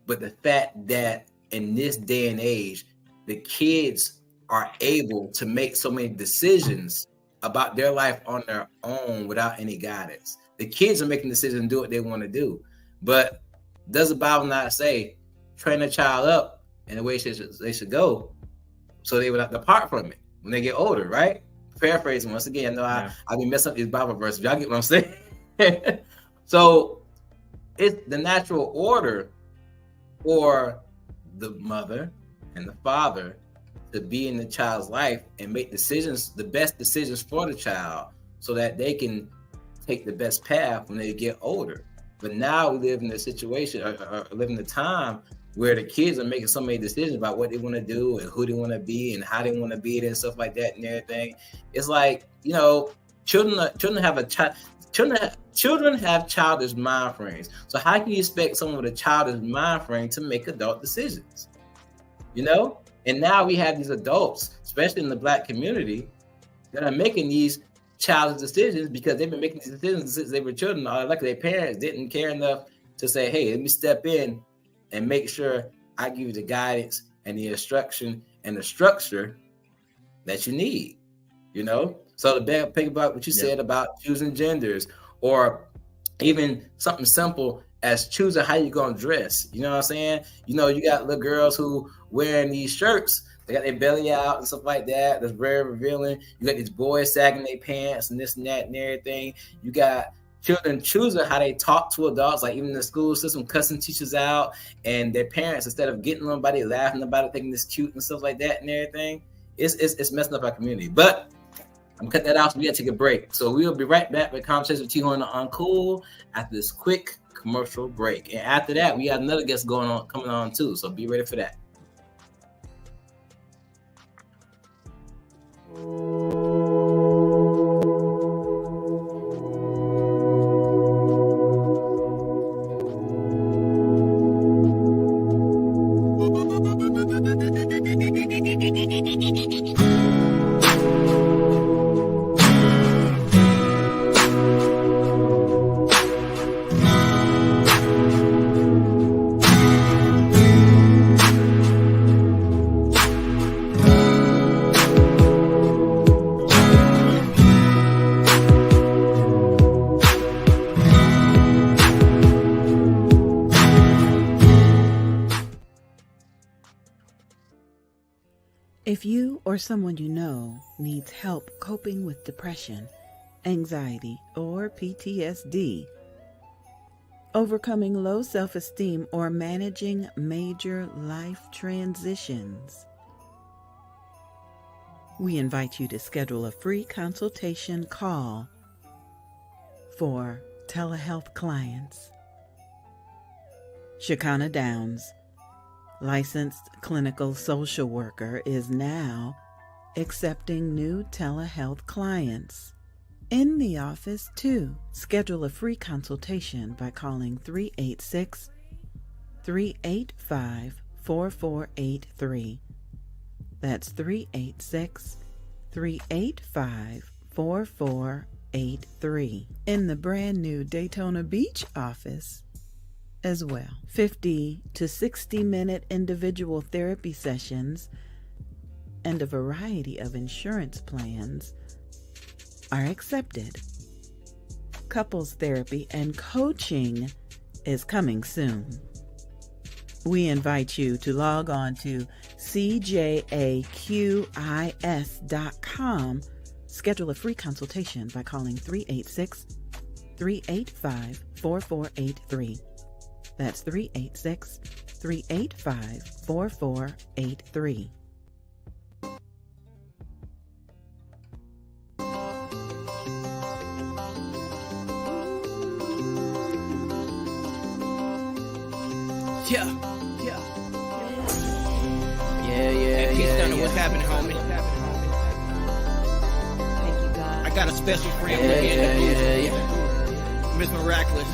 but the fact that in this day and age, the kids are able to make so many decisions about their life on their own without any guidance. The kids are making decisions and do what they want to do. But does the Bible not say, train a child up in the way they should go so they would not depart from it when they get older, right? Paraphrasing once again. I be messing up these Bible verses. Y'all get what I'm saying? So it's the natural order for the mother and the father to be in the child's life and make decisions, the best decisions for the child, so that they can take the best path when they get older. But now we live in a situation, or live in a time where the kids are making so many decisions about what they want to do and who they want to be and how they want to be it and stuff like that and everything. It's like, children have childish mind frames. So how can you expect someone with a childish mind frame to make adult decisions? you know? And now we have these adults, especially in the Black community, that are making these childish decisions because they've been making these decisions since they were children. Like their parents didn't care enough to say, hey, let me step in and make sure I give you the guidance and the instruction and the structure that you need, you know? So to pick about what you said about choosing genders, or even something simple as choosing how you're going to dress. You know what I'm saying? You know, you got little girls who wearing these shirts, they got their belly out and stuff like that. That's very revealing. You got these boys sagging their pants and this and that and everything. You got children choosing how they talk to adults, like even the school system cussing teachers out, and their parents, instead of getting them by, they laughing about it, thinking it's cute and stuff like that and everything. It's messing up our community. But I'm gonna cut that off. So we gotta take a break. So we'll be right back with Conversation with T-Horne on Uncool after this quick commercial break. And after that, we got another guest coming on too. So be ready for that. If you or someone you know needs help coping with depression, anxiety, or PTSD, overcoming low self-esteem, or managing major life transitions, we invite you to schedule a free consultation call for telehealth clients. Shekinah Downs, licensed clinical social worker, is now accepting new telehealth clients in the office too. Schedule a free consultation by calling 386-385-4483. That's 386-385-4483 in the brand new Daytona Beach office as well. 50 to 60 minute individual therapy sessions and a variety of insurance plans are accepted. Couples therapy and coaching is coming soon. We invite you to log on to cjaqis.com. Schedule a free consultation by calling 386-385-4483. That's 386-385-4483. Yeah. Peace down to what's happening, homie. Thank you, God. I got a special friend with me in the booth. Miss Miraculous.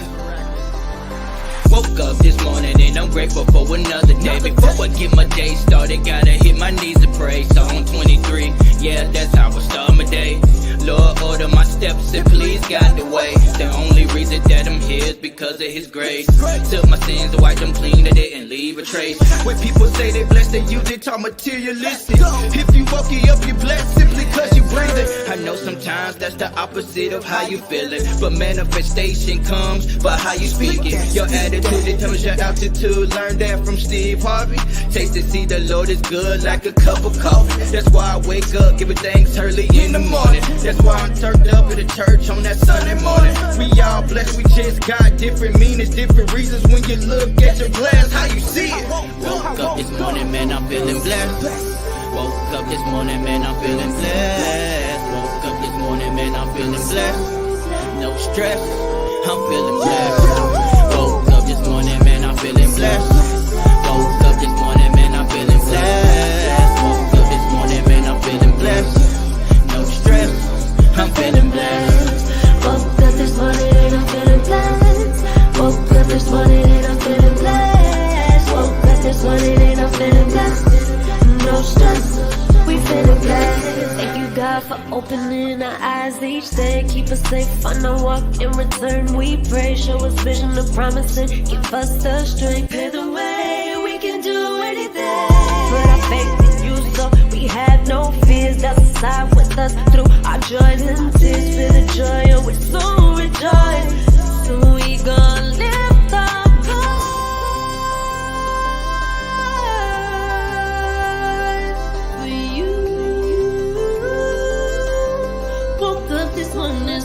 Woke up this morning and I'm grateful for another day. Before I get my day started, gotta hit my knees and pray. Psalm 23, yeah, that's how I start my day. Lord, order my steps and please guide the way. The only reason that I'm here is because of His grace. Took my sins and wiped them clean, I didn't leave a trace. When people say they blessed, they use it all materialistic. If you woke up, you blessed simply cause you breathing. I know sometimes that's the opposite of how you feeling, but manifestation comes by how you speaking. Your attitude determines your altitude. Learn that from Steve Harvey. Taste and see the Lord is good like a cup of coffee. That's why I wake up giving thanks early in the morning. That's why I'm turned up at the church on that Sunday morning. We all blessed, we just got different meanings, different reasons. When you look at your glass, how you see it. Woke up this morning, man, I'm feeling blessed. Woke up this morning, man, I'm feeling blessed. Woke up this morning, man, I'm feeling blessed. No stress, I'm feeling blessed. Woke up this morning, man, I'm feeling blessed. Woke up this morning, man, I'm feeling blessed. Woke up this morning, man, I'm feeling blessed. No stress, I'm feeling blessed. Woke up this morning and I'm feeling blessed. Woke up this morning and I'm feeling blessed. Woke up this morning and I'm feeling blessed. rise each day, keep us safe on the walk. In return, we pray, show us vision of promise and give us the strength. Clear the way, we can do anything. Put our faith in you, so we have no fears. That's aside with us through our joy and tears. Feel the joy, and we so rejoice. So we gon' lift our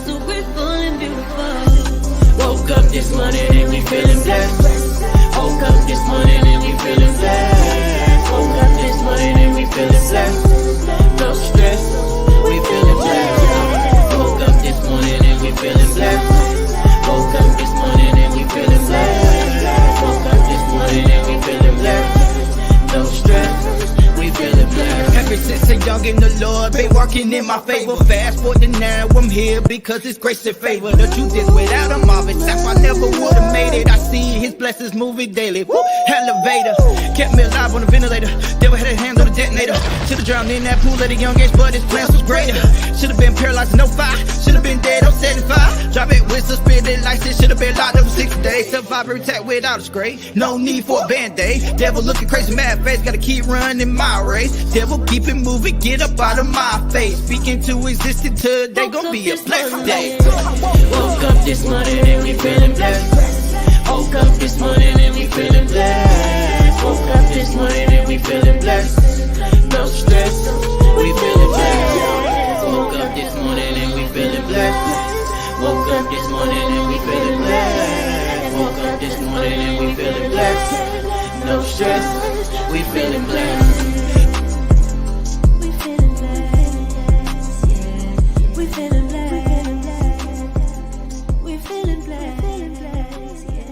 so grateful and beautiful. Woke up this morning and we feeling blessed. Woke up this morning and we feeling blessed. Woke up this morning and we feeling blessed. No stress, we feeling blessed. Woke up this morning and we feeling blessed. Woke up this morning and we feeling blessed. Woke up this morning and we feeling blessed. No stress, we feeling blessed. Ever since a young in the Lord, been working in my favor. Fast forward to now, I'm here because it's grace and favor. The truth is, without a marvin, I never would've made it. I see his blessings moving daily. Woo, elevator, kept me alive on the ventilator. Devil had his hands on the detonator. Should've drowned in that pool at a young age, but his plans was greater. Should've been paralyzed in 05, should've been dead on 75. Drop it with suspended license, should've been locked up for 6 days. Survivor attack without a scrape, no need for a band-aid. Devil looking crazy, mad face, gotta keep running my race. Devil keep it moving, get up out of my face. Speaking to existence, today gon' be a blessed day. Woke up this morning and we feeling blessed. Woke up this morning and we feeling blessed. Woke up this morning and we feeling blessed. No stress, we feeling blessed. Woke up this morning and we feeling blessed. Woke up this morning and we feeling blessed. Woke up this morning and we feeling blessed. No stress, we feeling blessed. We feeling blessed, yeah. We feeling blessed. We feeling blessed, yeah.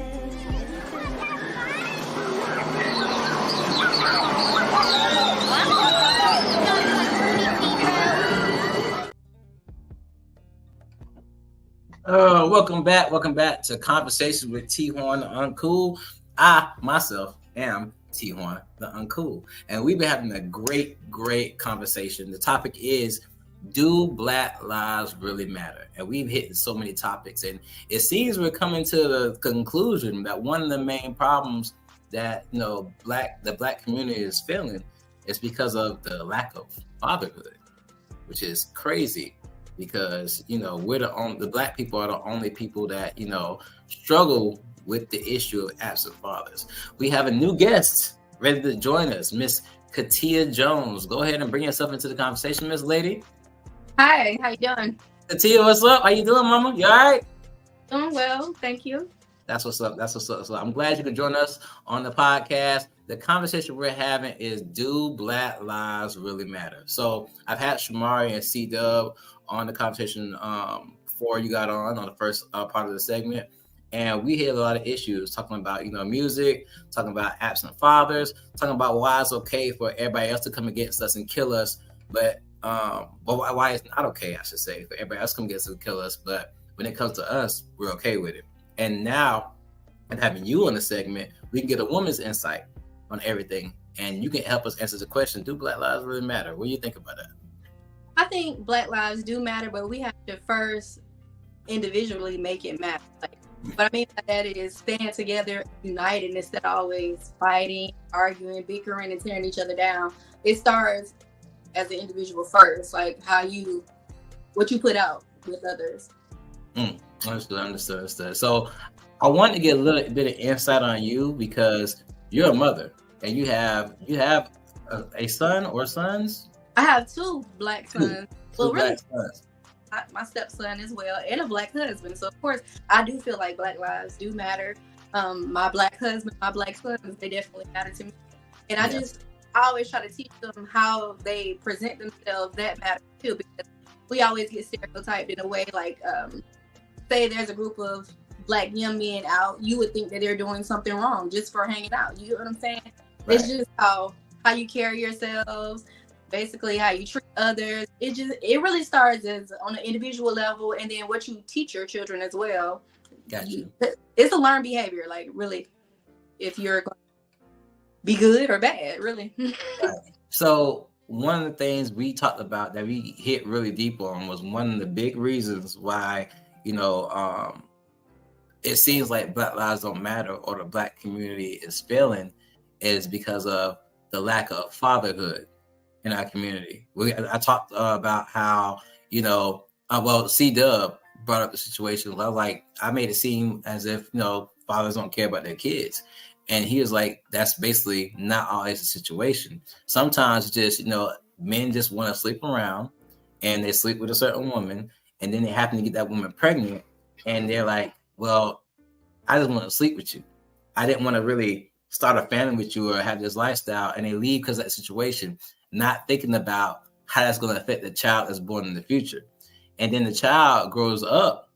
Welcome back to Conversations with T-Horne, the Uncool. I, myself, am T-Horne, the Uncool. And we've been having a great conversation. The topic is, do Black lives really matter? And we've hit so many topics. And it seems we're coming to the conclusion that one of the main problems that, the Black community is feeling is because of the lack of fatherhood, which is crazy. Because we're the Black people are the only people that struggle with the issue of absent fathers. We have a new guest ready to join us, Miss Katia Jones. Go ahead and bring yourself into the conversation, Miss Lady. Hi, how you doing? Katia, what's up? How you doing, Mama? You all right? Doing well, thank you. That's what's up. So I'm glad you could join us on the podcast. The conversation we're having is, do Black lives really matter? So I've had Shamari and C-Dub on the conversation before you got on the first part of the segment. And we hear a lot of issues talking about, music, talking about absent fathers, talking about why it's okay for everybody else to come against us and kill us. But why it's not okay, I should say, for everybody else to come against us and kill us. But when it comes to us, we're okay with it. And now, and having you on the segment, we can get a woman's insight on everything. And you can help us answer the question, do Black lives really matter? What do you think about that? I think Black lives do matter, but we have to first individually make it matter. What I mean by that is stand together, united, instead of always fighting, arguing, bickering, and tearing each other down. It starts as an individual first, like what you put out with others. Understood. So I want to get a little bit of insight on you because you're a mother and you have a son or sons. I have 2 Black sons. Two Black sons. My stepson as well, and a Black husband. So of course, I do feel like Black lives do matter. My Black husband, my Black sons, they definitely matter to me. And I always try to teach them how they present themselves that matter too, because we always get stereotyped in a way like, say there's a group of Black young men out, you would think that they're doing something wrong just for hanging out. You know what I'm saying? Right. It's just how you carry yourselves, basically how you treat others. It really starts as on an individual level, and then what you teach your children as well. Got you. It's a learned behavior, like really, if you're going to be good or bad, really. Right. So one of the things we talked about that we hit really deep on was one of the big reasons why, it seems like Black lives don't matter or the Black community is failing is because of the lack of fatherhood in our community. I talked about how, C-Dub brought up the situation. I made it seem as if, fathers don't care about their kids. And he was like, that's basically not always the situation. Sometimes just, men just want to sleep around and they sleep with a certain woman and then they happen to get that woman pregnant and they're like, well, I just want to sleep with you. I didn't want to really start a family with you or have this lifestyle, and they leave because of that situation, not thinking about how that's going to affect the child that's born in the future. And then the child grows up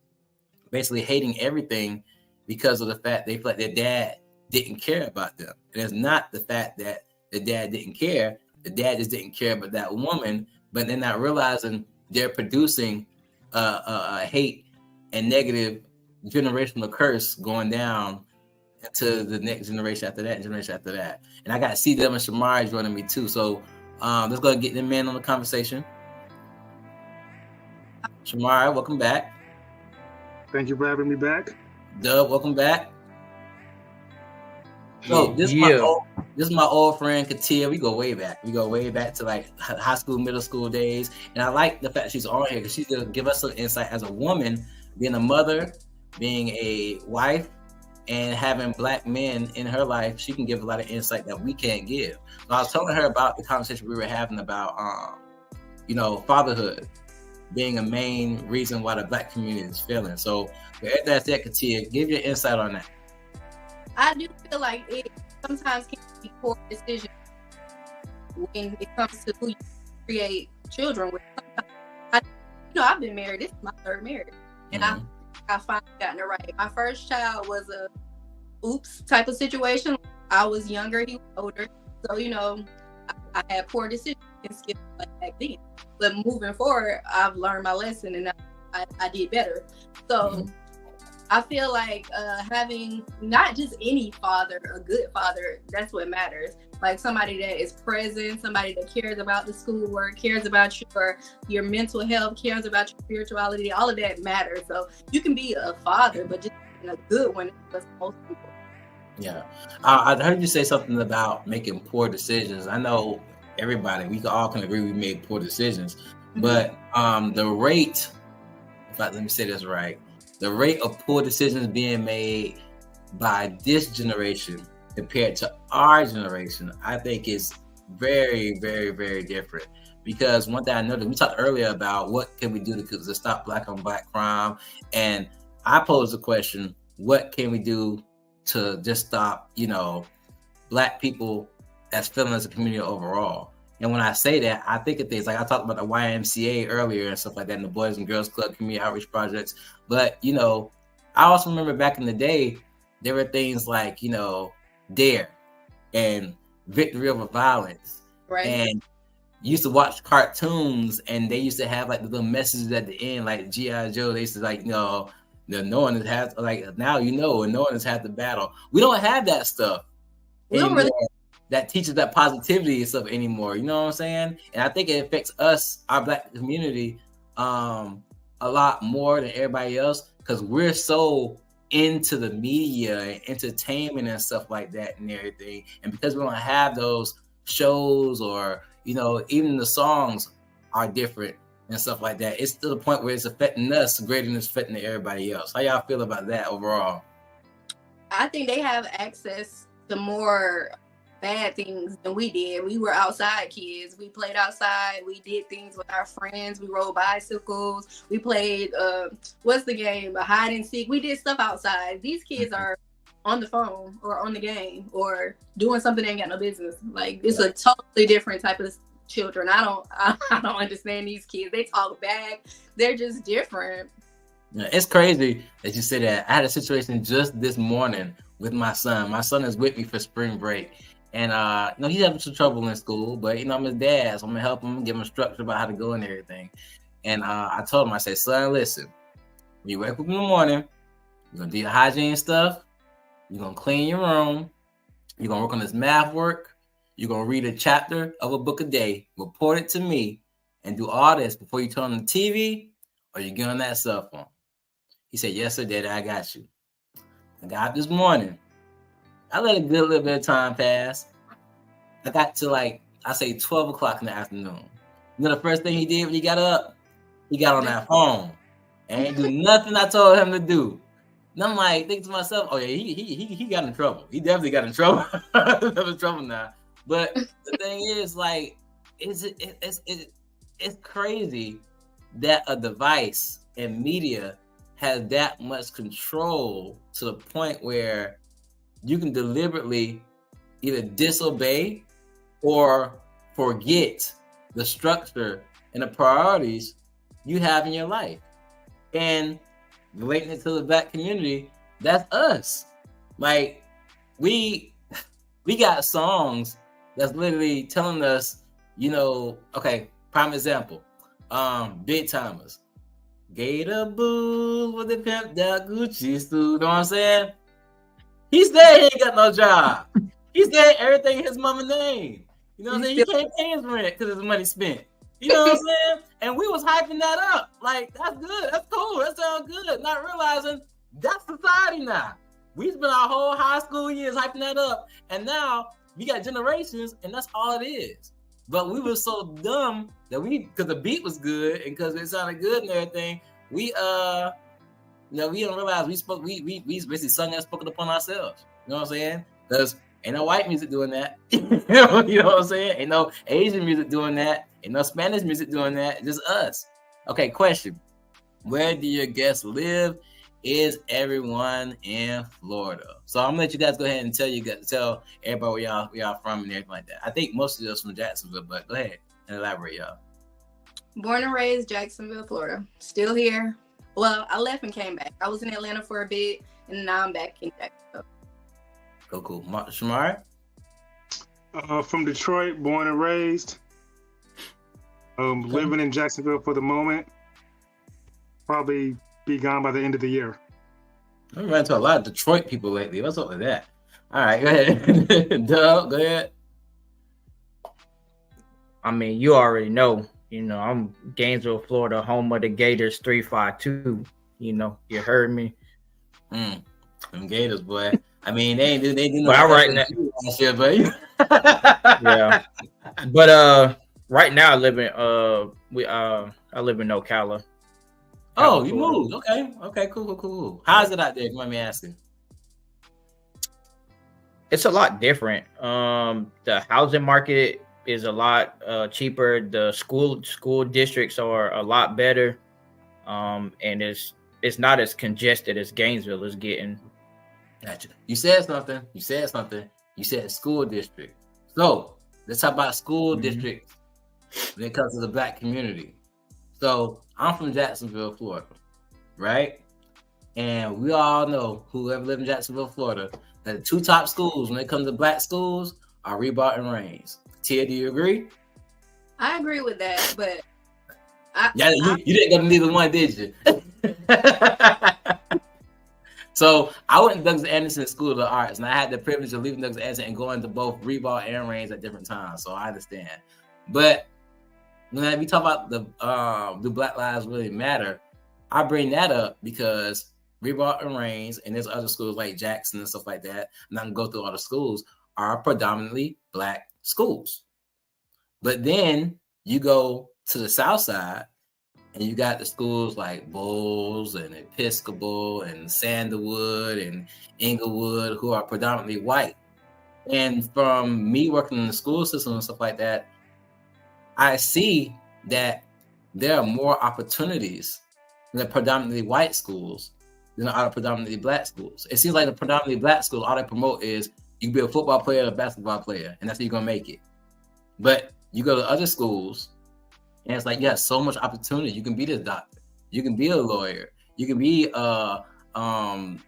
basically hating everything because of the fact they feel like their dad didn't care about them. And it's not the fact that the dad didn't care. The dad just didn't care about that woman, but they're not realizing they're producing a hate and negative generational curse going down to the next generation after that, generation after that. And I got C-Dub and Shamari joining me too. So let's go and get them in on the conversation. Shamari, welcome back. Thank you for having me back. Dub, welcome back. So this is my old friend Katia. We go way back. We go way back to like high school, middle school days. And I like the fact she's on here because she's gonna give us some insight as a woman, being a mother, being a wife, and having Black men in her life. She can give a lot of insight that we can't give. So I was telling her about the conversation we were having about, fatherhood being a main reason why the Black community is failing. So with that said, Katia, give your insight on that. I do feel like it sometimes can be poor decisions when it comes to who you create children with. I've been married. This is my third marriage, and I finally gotten it right. My first child was a oops type of situation. I was younger, he was older, so I had poor decision skills back then. But moving forward, I've learned my lesson, and I did better. So. I feel like having not just any father, a good father, that's what matters. Like somebody that is present, somebody that cares about the schoolwork, cares about your mental health, cares about your spirituality, all of that matters. So you can be a father, but just a good one is most important. Yeah. I heard you say something about making poor decisions. I know everybody, we all can agree we made poor decisions, but the rate, let me say this right, the rate of poor decisions being made by this generation compared to our generation, I think is very, very, very different. Because one thing I noticed, we talked earlier about what can we do to stop Black on Black crime, and I posed the question, what can we do to just stop, Black people as feeling as a community overall? And when I say that, I think of things like I talked about the YMCA earlier and stuff like that, and the Boys and Girls Club community outreach projects. But, I also remember back in the day, there were things like, DARE and Victory Over Violence. Right. And you used to watch cartoons and they used to have like the little messages at the end, like G.I. Joe. They used to like, no one has like now, and no one has had the battle. We don't have that stuff. We don't really. That teaches that positivity and stuff anymore. You know what I'm saying? And I think it affects us, our Black community, a lot more than everybody else because we're so into the media and entertainment and stuff like that and everything. And because we don't have those shows or, even the songs are different and stuff like that, it's to the point where it's affecting us greater than it's affecting everybody else. How y'all feel about that overall? I think they have access to more bad things than we did. We were outside kids. We played outside. We did things with our friends. We rode bicycles. We played what's the game? A hide and seek. We did stuff outside. These kids are on the phone or on the game or doing something they ain't got no business. Like it's a totally different type of children. I don't understand these kids. They talk back. They're just different. Yeah, it's crazy that you say that. I had a situation just this morning with my son. My son is with me for spring break. And he's having some trouble in school, but I'm his dad, so I'm gonna help him, give him structure about how to go and everything. And I told him, I said, son, listen, when you wake up in the morning, you're gonna do your hygiene stuff, you're gonna clean your room, you're gonna work on this math work, You're going to read a chapter of a book a day, report it to me, and do all this before you turn on the TV or you get on that cell phone. He said, yes, sir, Daddy, I got you. I got up this morning. I let a good little bit of time pass. I got to I say 12 o'clock in the afternoon. You know the first thing he did when he got up? He got on that phone and ain't do nothing I told him to do. And I'm like, thinking to myself, oh yeah, he got in trouble. He definitely got in trouble. He's in trouble now. But the thing is, it's crazy that a device and media has that much control to the point where you can deliberately either disobey or forget the structure and the priorities you have in your life. And relating it to the Black community, that's us. Like, we got songs that's literally telling us, okay, prime example, Big Timers. Gator boots with the pimp that Gucci suit. You know what I'm saying? He said he ain't got no job. He said everything his mama name. You know what I'm saying? He can't pay his rent because his money spent. You know what I'm saying? And we was hyping that up. Like, that's good. That's cool. That sounds good. Not realizing that's society now. We spent our whole high school years hyping that up. And now we got generations and that's all it is. But we were so dumb that because the beat was good and because it sounded good and everything, we didn't realize we basically sung and spoken upon ourselves. You know what I'm saying? Because ain't no white music doing that. You know what I'm saying? Ain't no Asian music doing that. Ain't no Spanish music doing that. Just us. Okay, question. Where do your guests live? Is everyone in Florida? So I'm gonna let you guys go ahead and tell everybody where y'all from and everything like that. I think most of us from Jacksonville, but go ahead and elaborate, y'all. Born and raised Jacksonville, Florida. Still here. Well, I left and came back. I was in Atlanta for a bit, and now I'm back in Jacksonville. Cool. Shamari? From Detroit, born and raised. Living in Jacksonville for the moment. Probably be gone by the end of the year. I've run into a lot of Detroit people lately. What's up with that? All right, go ahead. Doug, go ahead. I mean, you already know. I'm Gainesville, Florida, home of the Gators 352. You heard me. Them Gators, boy. I mean, they do no. But I right now, shit, but yeah. But right now I live in I live in Ocala. Oh, you moved. Okay, cool. How's it out there? If you mind me asking. It's a lot different. The housing market is a lot cheaper. The school districts are a lot better. And it's not as congested as Gainesville is getting. Gotcha. You said something. You said school district. So let's talk about school districts when it comes to the Black community. So I'm from Jacksonville, Florida, right? And we all know, whoever lives in Jacksonville, Florida, that the two top schools when it comes to Black schools are Reebok and Reigns. Tia, do you agree? I agree with that, but you didn't go to neither one, did you? So I went to Douglas Anderson School of the Arts, and I had the privilege of leaving Douglas Anderson and going to both Reebok and Reigns at different times. So I understand. But when we talk about do Black Lives really matter, I bring that up because Reebok and Reigns, and there's other schools like Jackson and stuff like that, and I can go through all the schools, are predominantly Black schools. But then you go to the South Side, and you got the schools like Bowles and Episcopal and Sandalwood and Inglewood, who are predominantly white. And from me working in the school system and stuff like that, I see that there are more opportunities in the predominantly white schools than there are predominantly Black schools. It seems like the predominantly Black school, all they promote is you can be a football player or a basketball player, and that's how you're going to make it. But you go to other schools, and it's like, you have so much opportunity. You can be this doctor. You can be a lawyer. You can be on a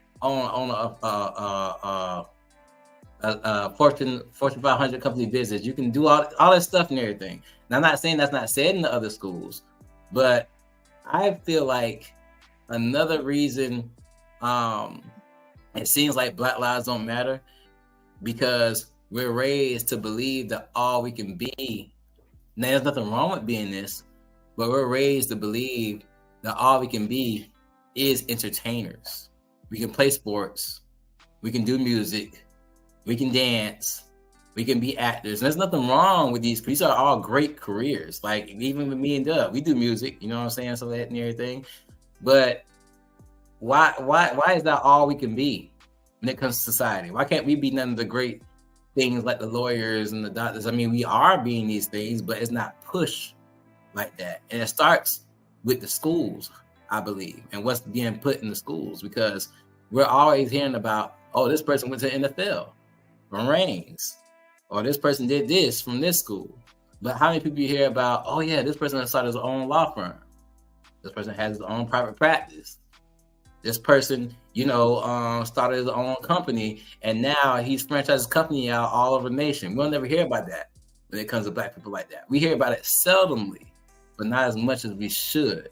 Fortune 500 company business. You can do all that stuff and everything. And I'm not saying that's not said in the other schools, but I feel like another reason it seems like Black lives don't matter because we're raised to believe that all we can be. Now, there's nothing wrong with being this, but we're raised to believe that all we can be is entertainers. We can play sports, we can do music, we can dance, we can be actors. And there's nothing wrong with these are all great careers. Like, even with me and Doug, we do music, you know what I'm saying? So that and everything. But why is that all we can be when it comes to society? Why can't we be none of the great things like the lawyers and the doctors? I mean, we are being these things, but it's not pushed like that. And it starts with the schools, I believe, and what's being put in the schools, because we're always hearing about, oh, this person went to NFL from Reigns, or this person did this from this school. But how many people you hear about, oh yeah, this person started his own law firm, this person has his own private practice, this person, started his own company, and now he's franchised his company out all over the nation. We'll never hear about that when it comes to Black people like that. We hear about it seldomly, but not as much as we should.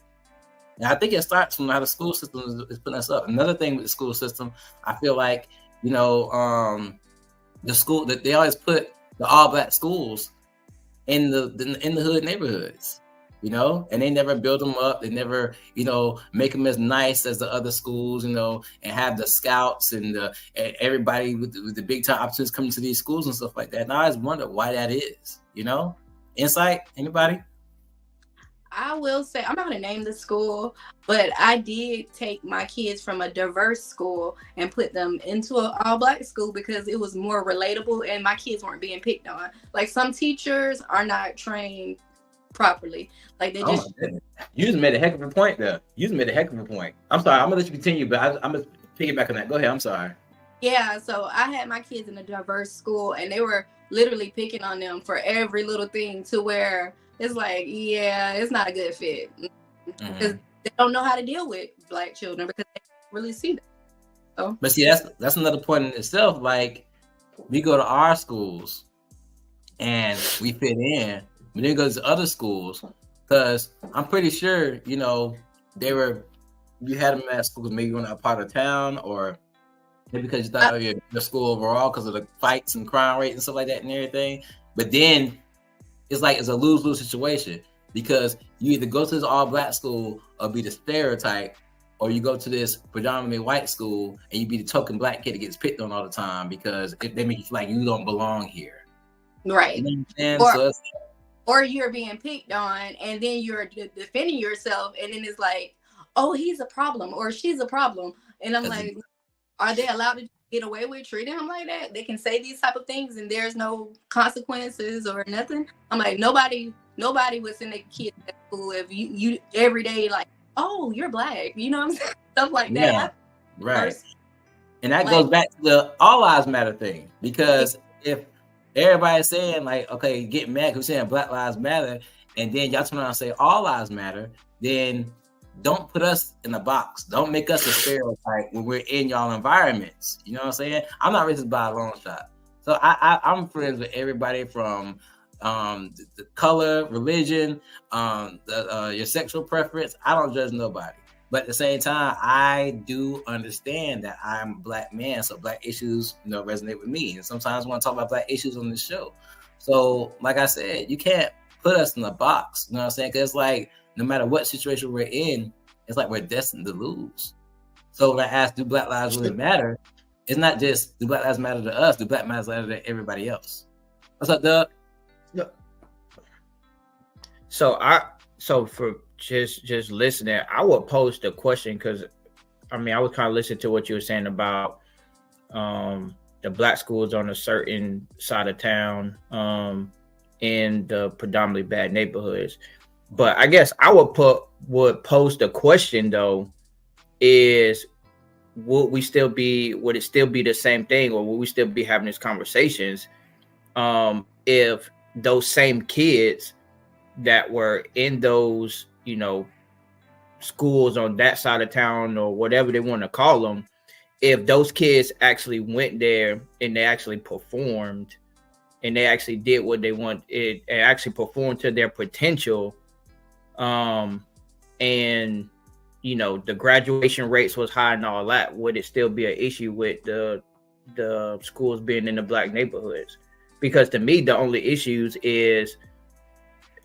And I think it starts from how the school system is putting us up. Another thing with the school system, I feel like, the school that they always put the all Black schools in the hood neighborhoods, and they never build them up. They never, make them as nice as the other schools, and have the scouts and everybody with the big time opportunities coming to these schools and stuff like that. And I always wonder why that is, Insight, anybody? I will say, I'm not going to name the school, but I did take my kids from a diverse school and put them into an all-Black school because it was more relatable and my kids weren't being picked on. Like, some teachers are not trained properly. Like, they just... You just made a heck of a point there. I'm sorry, I'm going to let you continue, but I'm going to piggyback on that. Go ahead, I'm sorry. Yeah, so I had my kids in a diverse school and they were literally picking on them for every little thing, to where it's like, yeah, it's not a good fit. Because they don't know how to deal with Black children because they don't really see them. So. But see, that's another point in itself. Like, we go to our schools and we fit in. We then go to other schools, because I'm pretty sure, you had them at schools maybe when they're part of town, or maybe because you thought of your school overall because of the fights and crime rate and stuff like that and everything. But then it's like it's a lose-lose situation, because you either go to this all-Black school or be the stereotype, or you go to this predominantly white school and you be the token Black kid that gets picked on all the time because if they make you feel like you don't belong here. Right. You know what I'm saying? Or you're being picked on and then you're defending yourself, and then it's like, oh, he's a problem or she's a problem. And I'm like, are they allowed to get away with treating him like that? They can say these type of things and there's no consequences or nothing. I'm like, nobody would send their kids to school if you every day like, oh, you're Black, you know what I'm saying? Stuff like that. Yeah, right. And that goes back to the all lives matter thing, because if everybody's saying like, okay, get mad who's saying Black Lives Matter, and then y'all turn around and say all lives matter, then don't put us in a box. Don't make us a stereotype when we're in y'all environments. You know what I'm saying? I'm not racist by a long shot. So I'm friends with everybody from the color, religion, your sexual preference. I don't judge nobody. But at the same time, I do understand that I'm a Black man, so Black issues, resonate with me. And sometimes I want to talk about Black issues on this show. So, like I said, you can't put us in a box. You know what I'm saying? Because, like, no matter what situation we're in, it's like we're destined to lose. So when I ask, do Black lives really matter? It's not just, do Black lives matter to us? Do Black lives matter to everybody else? What's up, Doug? Yeah. So for just listening, I would pose the question, because I was kind of listening to what you were saying about the Black schools on a certain side of town in the predominantly bad neighborhoods. But I guess I would pose the question though, is would it still be the same thing, or would we still be having these conversations if those same kids that were in those, schools on that side of town, or whatever they want to call them, if those kids actually went there and they actually performed and they actually did what they want, it actually performed to their potential, and the graduation rates was high and all that, would it still be an issue with the schools being in the Black neighborhoods? because to me the only issues is,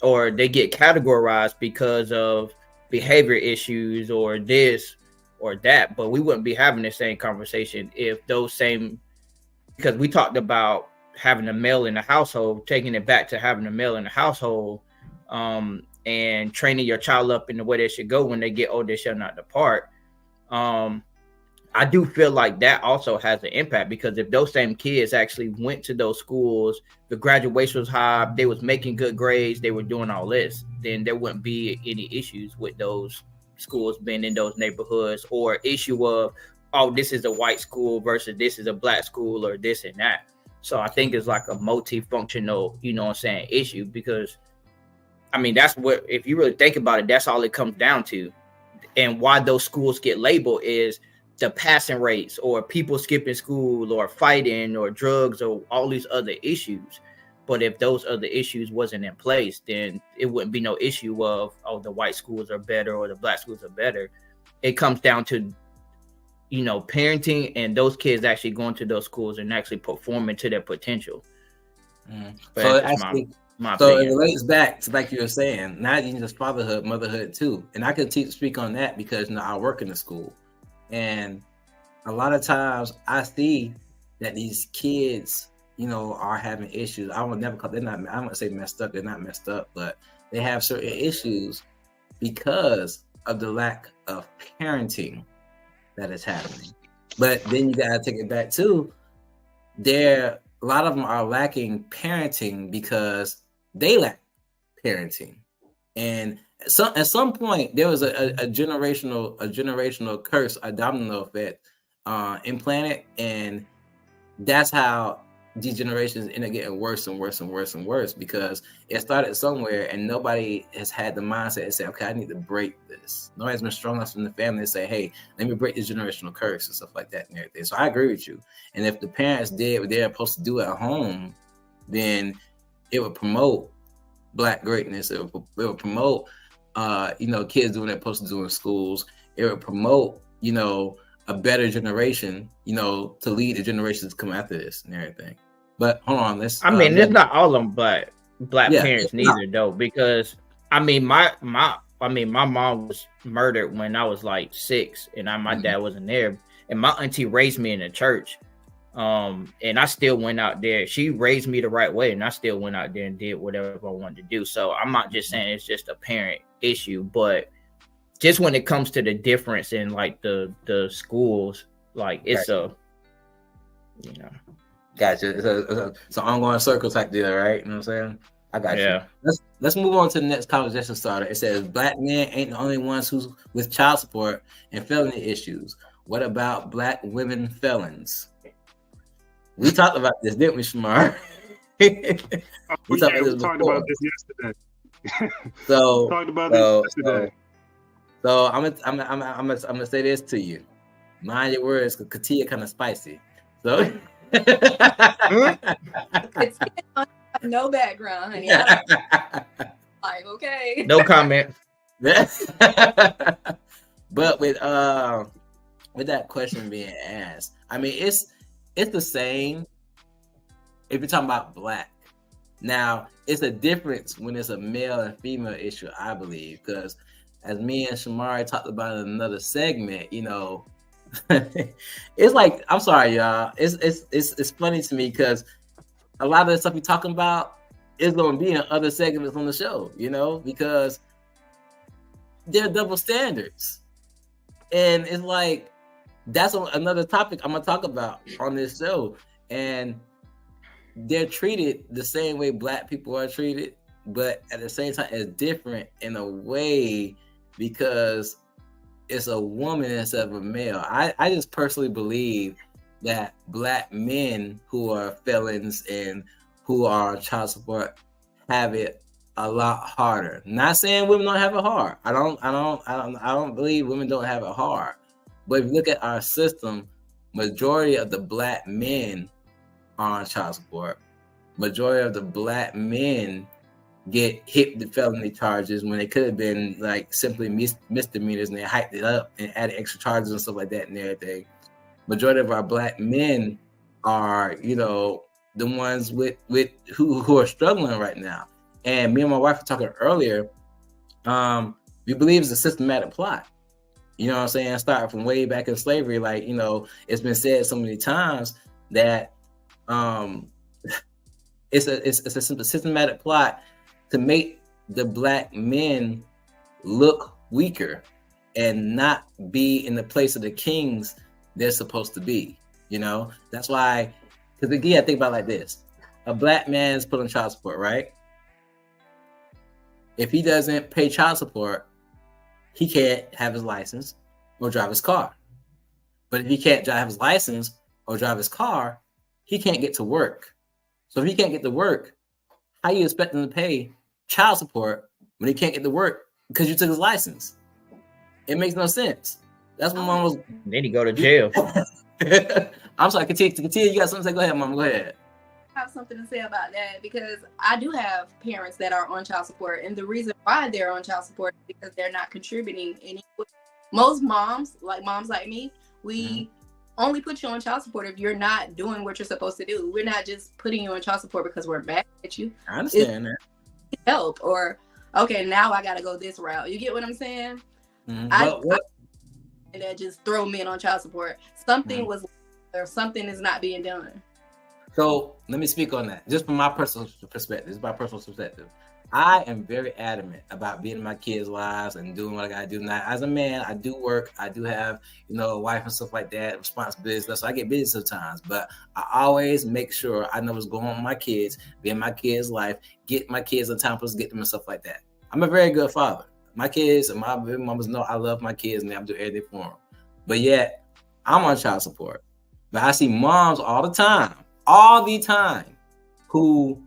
or they get categorized because of behavior issues or this or that, but we wouldn't be having the same conversation if those same, because we talked about having a male in the household, taking it back to having a male in the household, and training your child up in the way they should go. When they get old, they shall not depart. I do feel like that also has an impact, because if those same kids actually went to those schools, the graduation was high, they was making good grades, they were doing all this, then there wouldn't be any issues with those schools being in those neighborhoods, or issue of, oh, this is a white school versus this is a black school, or this and that. So I think it's like a multifunctional, you know what I'm saying, issue, because I mean, that's what, if you really think about it, that's all it comes down to. And why those schools get labeled is the passing rates, or people skipping school, or fighting, or drugs, or all these other issues. But if those other issues wasn't in place, then it wouldn't be no issue of, oh, the white schools are better or the black schools are better. It comes down to, you know, parenting and those kids actually going to those schools and actually performing to their potential. So actually, my so opinion. it relates back to, like you were saying, not even just fatherhood, motherhood too. And I can speak on that because, you know, I work in the school, and a lot of times I see that these kids, you know, are having issues. I would never call, they're not, I wouldn't say messed up, they're not messed up, but they have certain issues because of the lack of parenting that is happening. But then you gotta take it back too. A lot of them are lacking parenting because they lack parenting. And at some point there was a generational curse, a domino effect implanted, and that's how these generations end up getting worse and worse and worse and worse, because it started somewhere and nobody has had the mindset and say, okay, I need to break this. Nobody's been strong enough in the family to say, hey, let me break this generational curse and stuff like that and everything. So I agree with you. And if the parents did what they're supposed to do at home, then it would promote Black greatness. It would promote, you know, kids doing what they're supposed to do in schools. It would promote, you know, a better generation, you know, to lead the generations to come after this and everything. But hold on, let's. I mean, it's not all of them, but black parents neither, though, because I mean, my mom was murdered when I was like 6, and my dad wasn't there, and my auntie raised me in the church, and I still went out there. She raised me the right way, and I still went out there and did whatever I wanted to do. So I'm not just saying it's just a parent issue, but just when it comes to the difference in like the schools, like it's a, you know. Gotcha. It's an ongoing circle type deal, right? You know what I'm saying? I got you. Let's move on to the next conversation starter. It says Black men ain't the only ones who's with child support and felony issues. What about Black women felons? We talked about this, didn't we, Shamar? We talked about this yesterday. So talked about this yesterday. So I'm gonna say this to you. Mind your words, because Katia kind of spicy. So It's no background, honey. Like, okay. No comment. But with that question being asked, I mean, it's the same if you're talking about Black. Now, it's a difference when it's a male and female issue, I believe, because as me and Shamari talked about in another segment, you know, it's like, I'm sorry, y'all. It's funny to me because a lot of the stuff we're talking about is going to be in other segments on the show, you know, because they're double standards. And it's like, that's another topic I'm going to talk about on this show. And they're treated the same way Black people are treated, but at the same time, it's different in a way because it's a woman instead of a male. I just personally believe that Black men who are felons and who are on child support have it a lot harder. Not saying women don't have it hard. I don't believe women don't have it hard. But if you look at our system, majority of the Black men are on child support. Majority of the Black men get hit with felony charges when they could have been like simply misdemeanors, and they hyped it up and added extra charges and stuff like that and everything. Majority of our Black men are, you know, the ones with who are struggling right now. And me and my wife were talking earlier. We believe it's a systematic plot. You know what I'm saying? Starting from way back in slavery, like, you know, it's been said so many times that it's a systematic plot to make the black men look weaker and not be in the place of the kings they're supposed to be. You know, that's why, because again, I think about it like this: a black man is put on child support, right? If he doesn't pay child support, he can't have his license or drive his car. But if he can't drive his license or drive his car, he can't get to work. So if he can't get to work, how you expect him to pay child support when he can't get to work because you took his license? It makes no sense. That's when mom was. Then he go to jail. I'm sorry, continue. You got something to say? Go ahead, mom. Go ahead. Have something to say about that because I do have parents that are on child support, and the reason why they're on child support is because they're not contributing any. Most moms, like me, we only put you on child support if you're not doing what you're supposed to do. We're not just putting you on child support because we're mad at you. I understand that. Help or okay, now I gotta go this route. You get what I'm saying? Mm-hmm. And that just throw men on child support. Something was or something is not being done. So let me speak on that. Just from my personal perspective. This is my personal perspective. I am very adamant about being in my kids' lives and doing what I gotta do. Now, as a man, I do work. I do have, you know, a wife and stuff like that, responsibilities. So I get busy sometimes. But I always make sure I know what's going on with my kids, be in my kids' life, get my kids on time, get them and stuff like that. I'm a very good father. My kids and my mamas know I love my kids and I'm doing everything for them. But yet, I'm on child support. But I see moms all the time, who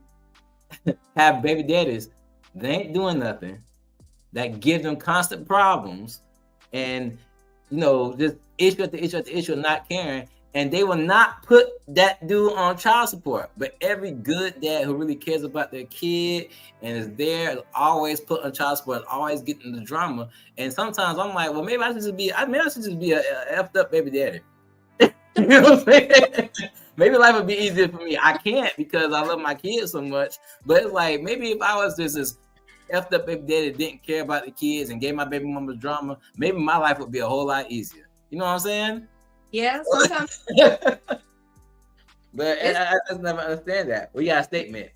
have baby daddies, they ain't doing nothing, that give them constant problems, and you know, just issue after issue after issue, not caring, and they will not put that dude on child support. But every good dad who really cares about their kid and is there, always put on child support, always getting the drama. And sometimes I'm like, well, maybe I should just be a effed up baby daddy. You know what I'm saying? Maybe life would be easier for me. I can't because I love my kids so much. But it's like, maybe if I was just this effed up baby daddy that didn't care about the kids and gave my baby mama drama, maybe my life would be a whole lot easier. You know what I'm saying? Yeah, sometimes. But I just never understand that. We got a statement.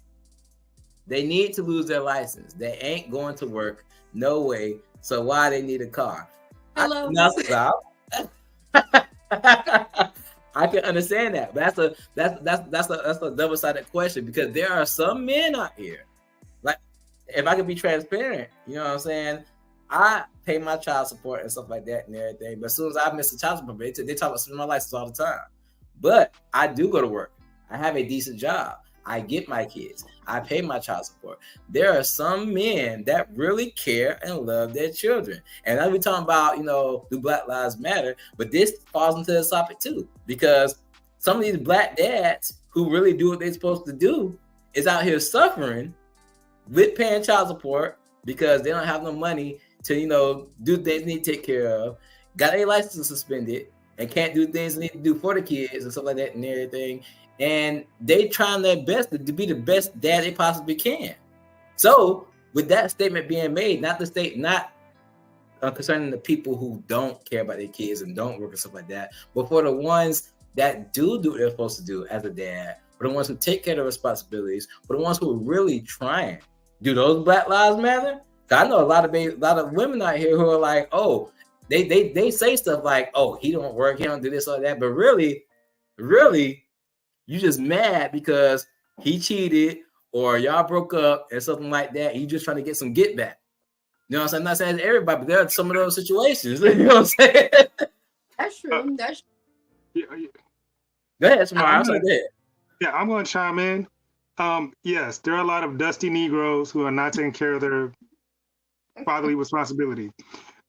They need to lose their license. They ain't going to work. No way. So why they need a car? Hello. I can understand that, but that's a double-sided question because there are some men out here. Like, if I could be transparent, you know what I'm saying? I pay my child support and stuff like that and everything, but as soon as I miss the child support, they talk about my license all the time. But I do go to work. I have a decent job. I get my kids. I pay my child support. There are some men that really care and love their children. And as we talking about, you know, do Black Lives Matter, but this falls into this topic too, because some of these black dads who really do what they're supposed to do is out here suffering with paying child support because they don't have no money to, you know, do things they need to take care of, got their license suspended, and can't do things they need to do for the kids and stuff like that and everything. And they trying their best to be the best dad they possibly can. So with that statement being made, not concerning the people who don't care about their kids and don't work and stuff like that, but for the ones that do what they're supposed to do as a dad, for the ones who take care of their responsibilities, for the ones who are really trying, do those Black Lives Matter? I know a lot of women out here who are like, oh, they say stuff like, oh, he don't work, he don't do this or that, but really, you just mad because he cheated or y'all broke up and something like that. You just trying to get some get back. You know what I'm saying? I'm not saying it's everybody, but there are some of those situations. You know what I'm saying? That's true. That's true. Yeah. Go ahead, Samara. I'm going to chime in. Yes, there are a lot of dusty Negroes who are not taking care of their fatherly responsibility.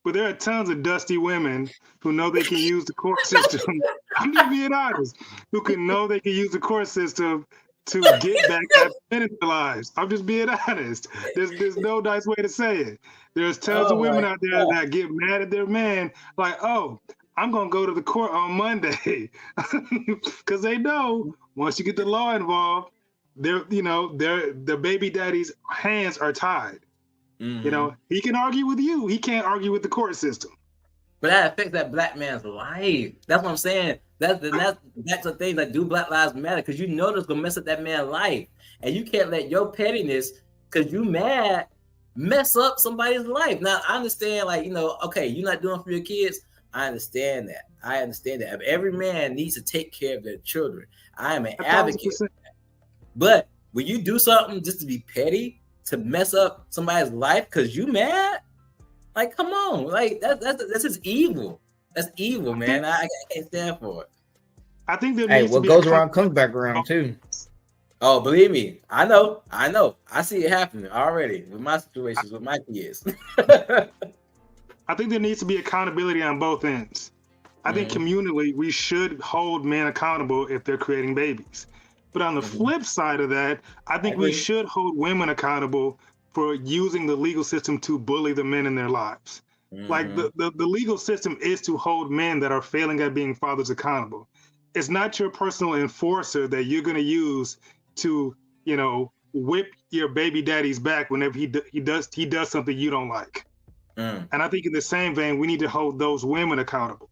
But there are tons of dusty women who know they can use the court system. I'm just being honest. Who can know they can use the court system to get back at men in their lives. I'm just being honest. There's no nice way to say it. There's tons of women out there that get mad at their man, like, oh, I'm gonna go to the court on Monday because they know once you get the law involved, the baby daddy's hands are tied. Mm-hmm. He can argue with you. He can't argue with the court system. But that affects that black man's life. That's what I'm saying. That's the thing that do Black Lives Matter, because that's gonna mess up that man's life, and you can't let your pettiness, because you mad, mess up somebody's life. Now I understand, okay, you're not doing for your kids. I understand that. If every man needs to take care of their children, I am an advocate. But when you do something just to be petty, to mess up somebody's life because you mad, like, come on, like that's just evil. That's evil, man. I can't stand for it. I think there needs to be what goes around comes back around too. Oh, believe me, I know. I see it happening already with my situations with my kids. I think there needs to be accountability on both ends. I think communally we should hold men accountable if they're creating babies. But on the flip side of that, I think we should hold women accountable for using the legal system to bully the men in their lives. Like the legal system is to hold men that are failing at being fathers accountable. It's not your personal enforcer that you're going to use to, whip your baby daddy's back whenever he does something you don't like. And I think in the same vein, we need to hold those women accountable.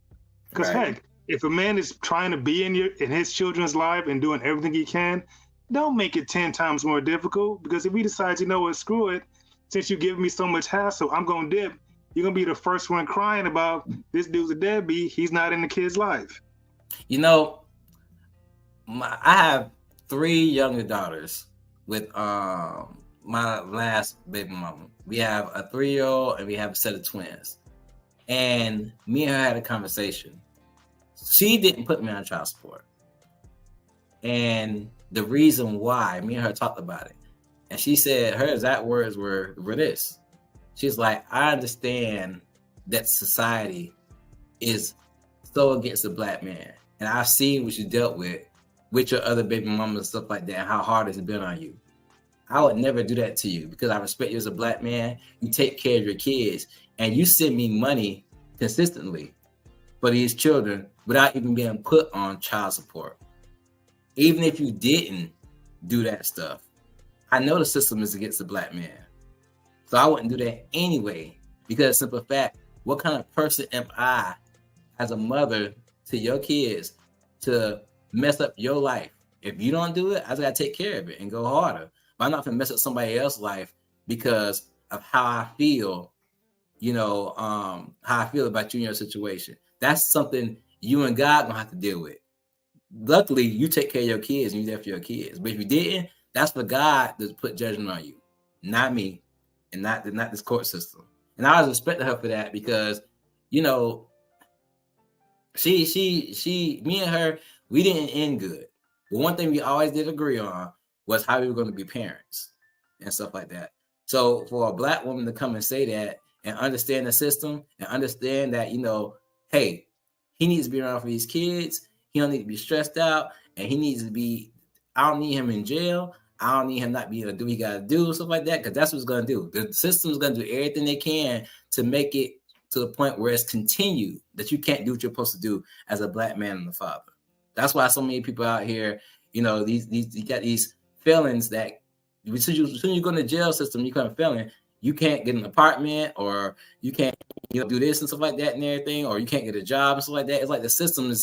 Because heck, if a man is trying to be in his children's life and doing everything he can, don't make it 10 times more difficult. Because if he decides, screw it, since you give me so much hassle, I'm going to dip. You're going to be the first one crying about this dude's a deadbeat. He's not in the kid's life. I have 3 younger daughters with my last baby mama. We have a 3-year-old and we have a set of twins. And me and her had a conversation. She didn't put me on child support. And the reason why, me and her talked about it. And she said, her exact words were this. She's like, I understand that society is so against the black man. And I've seen what you dealt with your other baby mamas and stuff like that, and how hard it's been on you. I would never do that to you because I respect you as a black man. You take care of your kids and you send me money consistently for these children without even being put on child support. Even if you didn't do that stuff, I know the system is against the black man. So I wouldn't do that anyway, because simple fact, what kind of person am I as a mother to your kids to mess up your life? If you don't do it, I just gotta take care of it and go harder. But I'm not gonna mess up somebody else's life because of how I feel, how I feel about you and your situation. That's something you and God gonna have to deal with. Luckily, you take care of your kids and you're there for your kids. But if you didn't, that's for God to put judgment on you, not me, and not this court system. And I was respecting her for that because, me and her, we didn't end good. But one thing we always did agree on was how we were going to be parents and stuff like that. So for a black woman to come and say that and understand the system and understand that, hey, he needs to be around for these kids. He don't need to be stressed out, and he needs to be, I don't need him in jail. I don't need him not being able to do what he got to do, stuff like that, because that's what it's going to do. The system is going to do everything they can to make it to the point where it's continued that you can't do what you're supposed to do as a black man and a father. That's why so many people out here, you got these felons that as soon as you go in the jail system, you become a felon, you can't get an apartment, or you can't do this and stuff like that and everything, or you can't get a job and stuff like that. It's like the system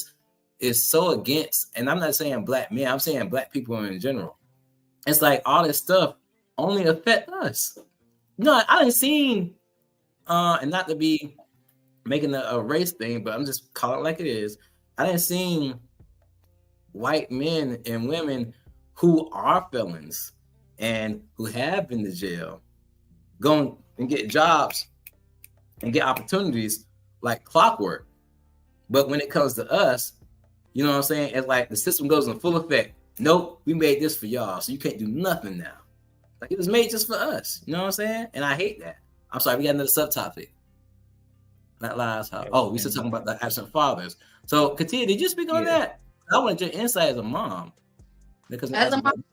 is so against, and I'm not saying black men, I'm saying black people in general. It's like all this stuff only affect us. I didn't seen, and not to be making a race thing, but I'm just calling it like it is. I didn't seen white men and women who are felons and who have been to jail go and get jobs and get opportunities like clockwork. But when it comes to us, you know what I'm saying? It's like the system goes in full effect. Nope, we made this for y'all, so you can't do nothing now. Like, it was made just for us. You know what I'm saying? And I hate that. I'm sorry, we got another subtopic. Not lives. We still talking about the absent fathers. So, Katia, did you speak on that? I wanted your insight as a mom. Because as a mom,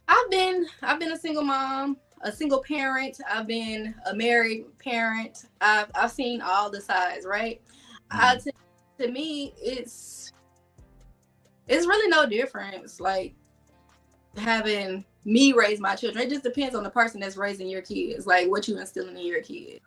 I've been a single mom, a single parent. I've been a married parent. I've seen all the sides, right? To me, it's really no difference. Like having me raise my children, it just depends on the person that's raising your kids, like what you instilling in your kids.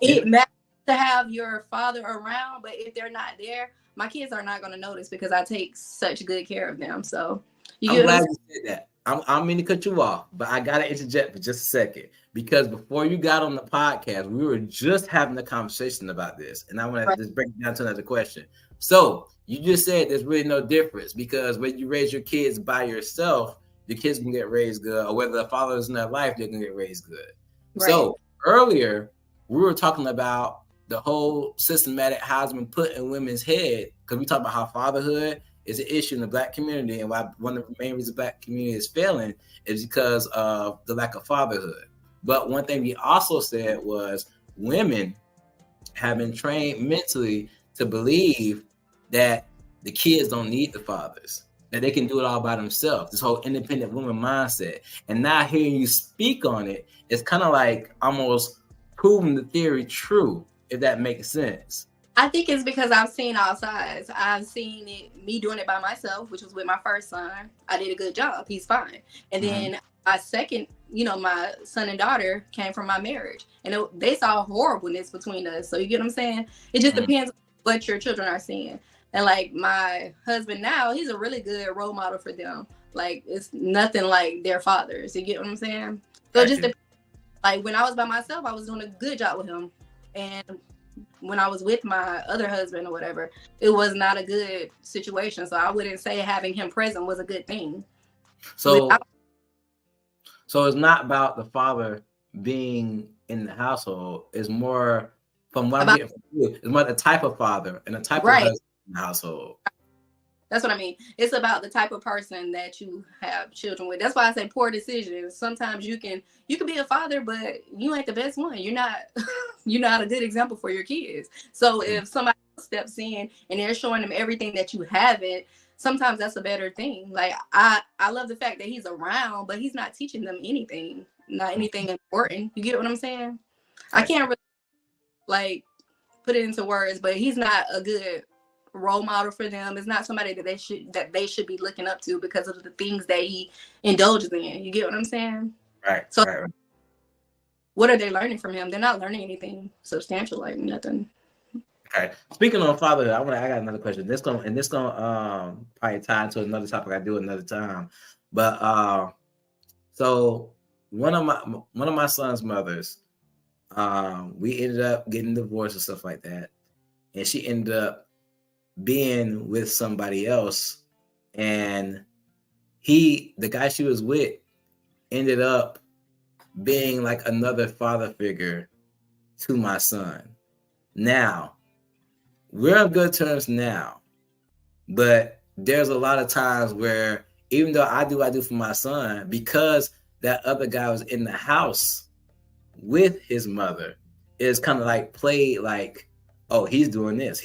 It matters to have your father around, but if they're not there, my kids are not going to notice because I take such good care of them. So I'm glad you said that. I'm mean to cut you off, but I got to interject for just a second, because before you got on the podcast, we were just having a conversation about this, and I want to just break it down to another question. So you just said there's really no difference, because when you raise your kids by yourself, your kids can get raised good, or whether the father is in their life, they can get raised good. Right. So earlier, we were talking about the whole systematic how it's been put in women's head, because we talked about how fatherhood is an issue in the Black community, and why one of the main reasons the Black community is failing is because of the lack of fatherhood. But one thing we also said was women have been trained mentally to believe that the kids don't need the fathers, that they can do it all by themselves, this whole independent woman mindset. And now hearing you speak on it, it's kind of like almost proving the theory true, if that makes sense. I think it's because I've seen all sides. I've seen me doing it by myself, which was with my first son. I did a good job. He's fine. And then my second, my son and daughter came from my marriage. And they saw horribleness between us. So you get what I'm saying? It just depends on what your children are seeing. And like my husband now, he's a really good role model for them. Like it's nothing like their fathers. You get what I'm saying? So just like when I was by myself, I was doing a good job with him. And when I was with my other husband or whatever, it was not a good situation. So I wouldn't say having him present was a good thing. So it's not about the father being in the household. It's more, from what I'm getting from you, it's more the type of father and the type of husband in the household. That's what I mean. It's about the type of person that you have children with. That's why I say poor decisions. Sometimes you can be a father, but you ain't the best one. You're not a good example for your kids. So if somebody steps in and they're showing them everything that you haven't, sometimes that's a better thing. Like I love the fact that he's around, but he's not teaching them anything, not anything important. You get what I'm saying? I can't really like put it into words, but he's not a good role model for them. It's not somebody that they should be looking up to because of the things that he indulges in. You get what I'm saying? Right. So what are they learning from him? They're not learning anything substantial, like nothing. Okay. Speaking of fatherhood, I got another question. This gonna probably tie into another topic I do another time. But so one of my son's mothers, we ended up getting divorced and stuff like that, and she ended up being with somebody else, and the guy she was with ended up being like another father figure to my son. Now we're on good terms now, but there's a lot of times where even though I do for my son, because that other guy was in the house with his mother, it's kind of like played like, oh, he's doing this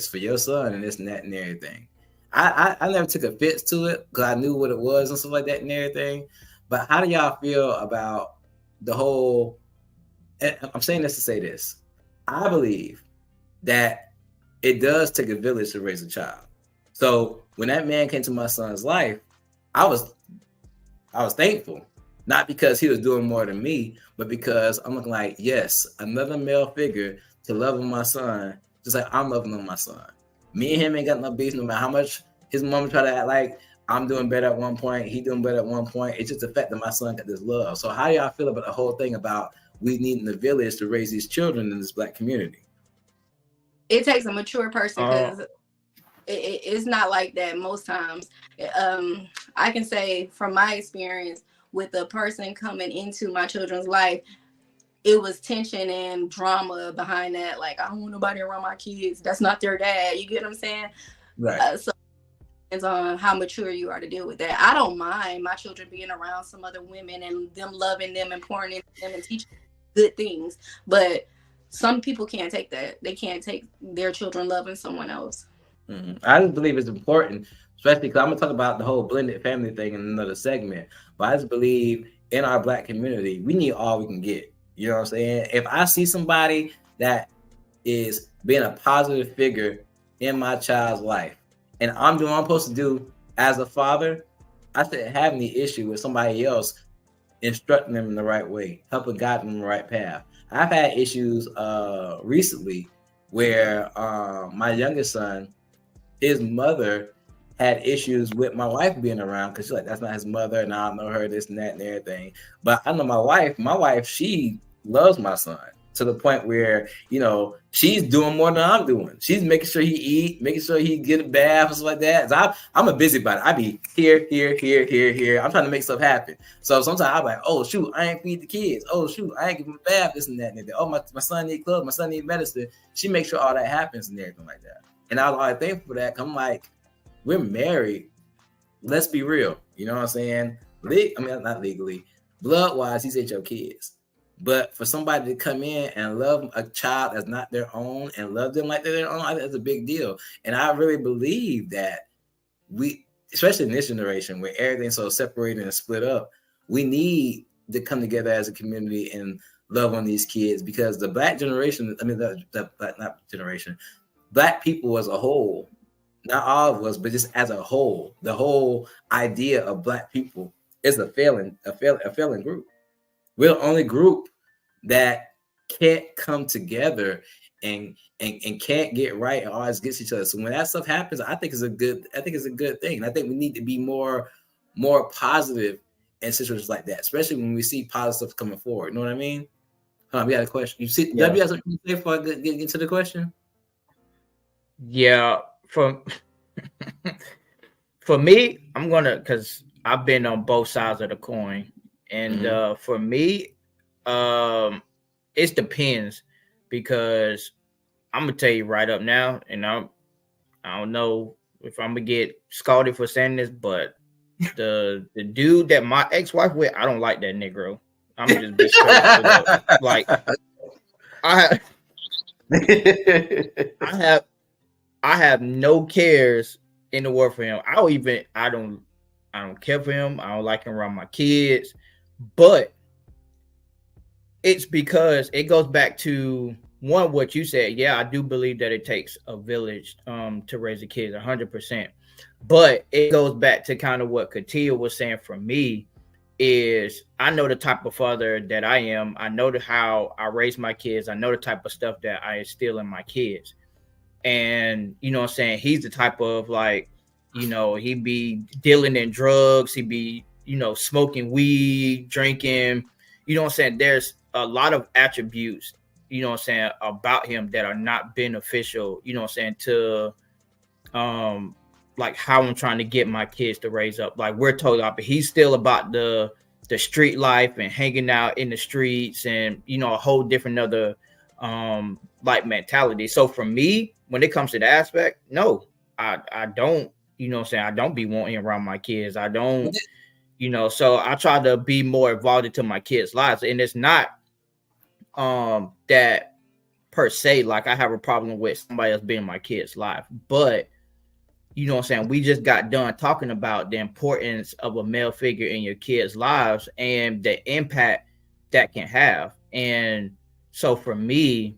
for your son and this and that and everything. I never took offense to it because I knew what it was and stuff like that and everything. But how do y'all feel about the whole, and I'm saying this to say this, I believe that it does take a village to raise a child. So when that man came to my son's life, I was thankful, not because he was doing more than me, but because I'm looking like, yes, another male figure to love on my son, just like I'm loving on my son. Me and him ain't got no beef, no matter how much his mom try to act like I'm doing better at one point, he doing better at one point. It's just the fact that my son got this love. So how do y'all feel about the whole thing about we needing the village to raise these children in this Black community? It takes a mature person because it's not like that most times. I can say from my experience with a person coming into my children's life, it was tension and drama behind that. Like, I don't want nobody around my kids. That's not their dad. You get what I'm saying? Right. So it depends on how mature you are to deal with that. I don't mind my children being around some other women and them loving them and pouring into them and teaching good things. But some people can't take that. They can't take their children loving someone else. I just believe it's important, especially because I'm going to talk about the whole blended family thing in another segment. But I just believe in our Black community, we need all we can get. You know what I'm saying? If I see somebody that is being a positive figure in my child's life. And I'm doing what I'm supposed to do as a father. I shouldn't have any issue with somebody else instructing them in the right way, helping guide them in the right path. I've had issues recently where my youngest son, his mother had issues with my wife being around because she's like, that's not his mother, and I don't know her, this and that and everything. But I know my wife, she loves my son to the point where, you know, she's doing more than I'm doing. She's making sure he eat, making sure he get a bath and stuff like that. So I'm a busybody. I be here. I'm trying to make stuff happen. So sometimes I'm like, oh shoot, I ain't feed the kids. Oh shoot, I ain't give him a bath, this and that and that. Oh, my son need clothes, my son need medicine. She makes sure all that happens and everything like that. And I was like thankful for that. I'm like, we're married. Let's be real. You know what I'm saying? Not legally. Blood-wise, these ain't your kids. But for somebody to come in and love a child that's not their own and love them like they're their own, I think that's a big deal. And I really believe that we, especially in this generation where everything's so separated and split up, we need to come together as a community and love on these kids, because the black generation, black people as a whole, not all of us, but just as a whole, the whole idea of black people is a failing group. We're the only group that can't come together and can't get right and always gets each other. So when that stuff happens, I think it's a good thing. And I think we need to be more positive in situations like that, especially when we see positive stuff coming forward. You know what I mean? We got a question. You see, W has something to say before I get into the question? Yeah, for me, I'm gonna, because I've been on both sides of the coin. And for me, it depends, because I'm gonna tell you right up now, and I don't know if I'm gonna get scalded for saying this, but the dude that my ex-wife with, I don't like that Negro. I'm just be straight up. Like I have no cares in the world for him. I don't care for him. I don't like him around my kids. But it's because it goes back to one, what you said. Yeah, I do believe that it takes a village to raise the kids 100%. But it goes back to kind of what Katia was saying for me is I know the type of father that I am. I know how I raise my kids. I know the type of stuff that I instill in my kids. And, you know what I'm saying? He's the type of, like, you know, he be dealing in drugs. He be, you know, smoking weed, drinking, you know what I'm saying? There's a lot of attributes, you know what I'm saying, about him that are not beneficial, you know what I'm saying, to like how I'm trying to get my kids to raise up. Like, we're totally up, but he's still about the street life and hanging out in the streets and, you know, a whole different other like mentality. So for me, when it comes to the aspect, no, I don't, you know what I'm saying, I don't be wanting around my kids. I don't. You know, so I try to be more involved into my kids' lives. And it's not that per se, like I have a problem with somebody else being in my kid's life. But, you know what I'm saying, we just got done talking about the importance of a male figure in your kids' lives and the impact that can have. And so for me,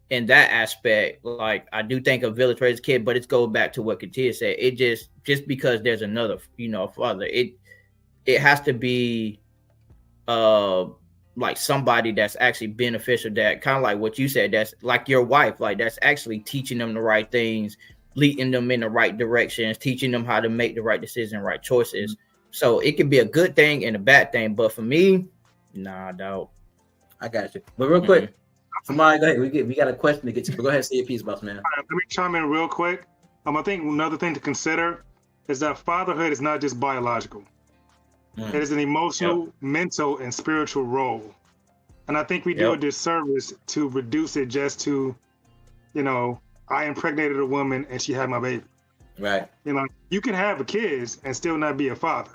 in that aspect, like, I do think a village raised kid, but it goes back to what Katia said. It just because there's another, you know, father, it has to be like somebody that's actually beneficial, that kind of like what you said, that's like your wife, like that's actually teaching them the right things, leading them in the right directions, teaching them how to make the right decision, right choices. So it can be a good thing and a bad thing. But for me, nah, dog. I got you. But real quick, somebody, go ahead. We got a question to get to. But go ahead and say your piece, boss man. Let me chime in real quick. I think another thing to consider is that fatherhood is not just biological. It is an emotional, mental, and spiritual role. And I think we do a disservice to reduce it just to, you know, I impregnated a woman and she had my baby. Right. You know, you can have kids and still not be a father.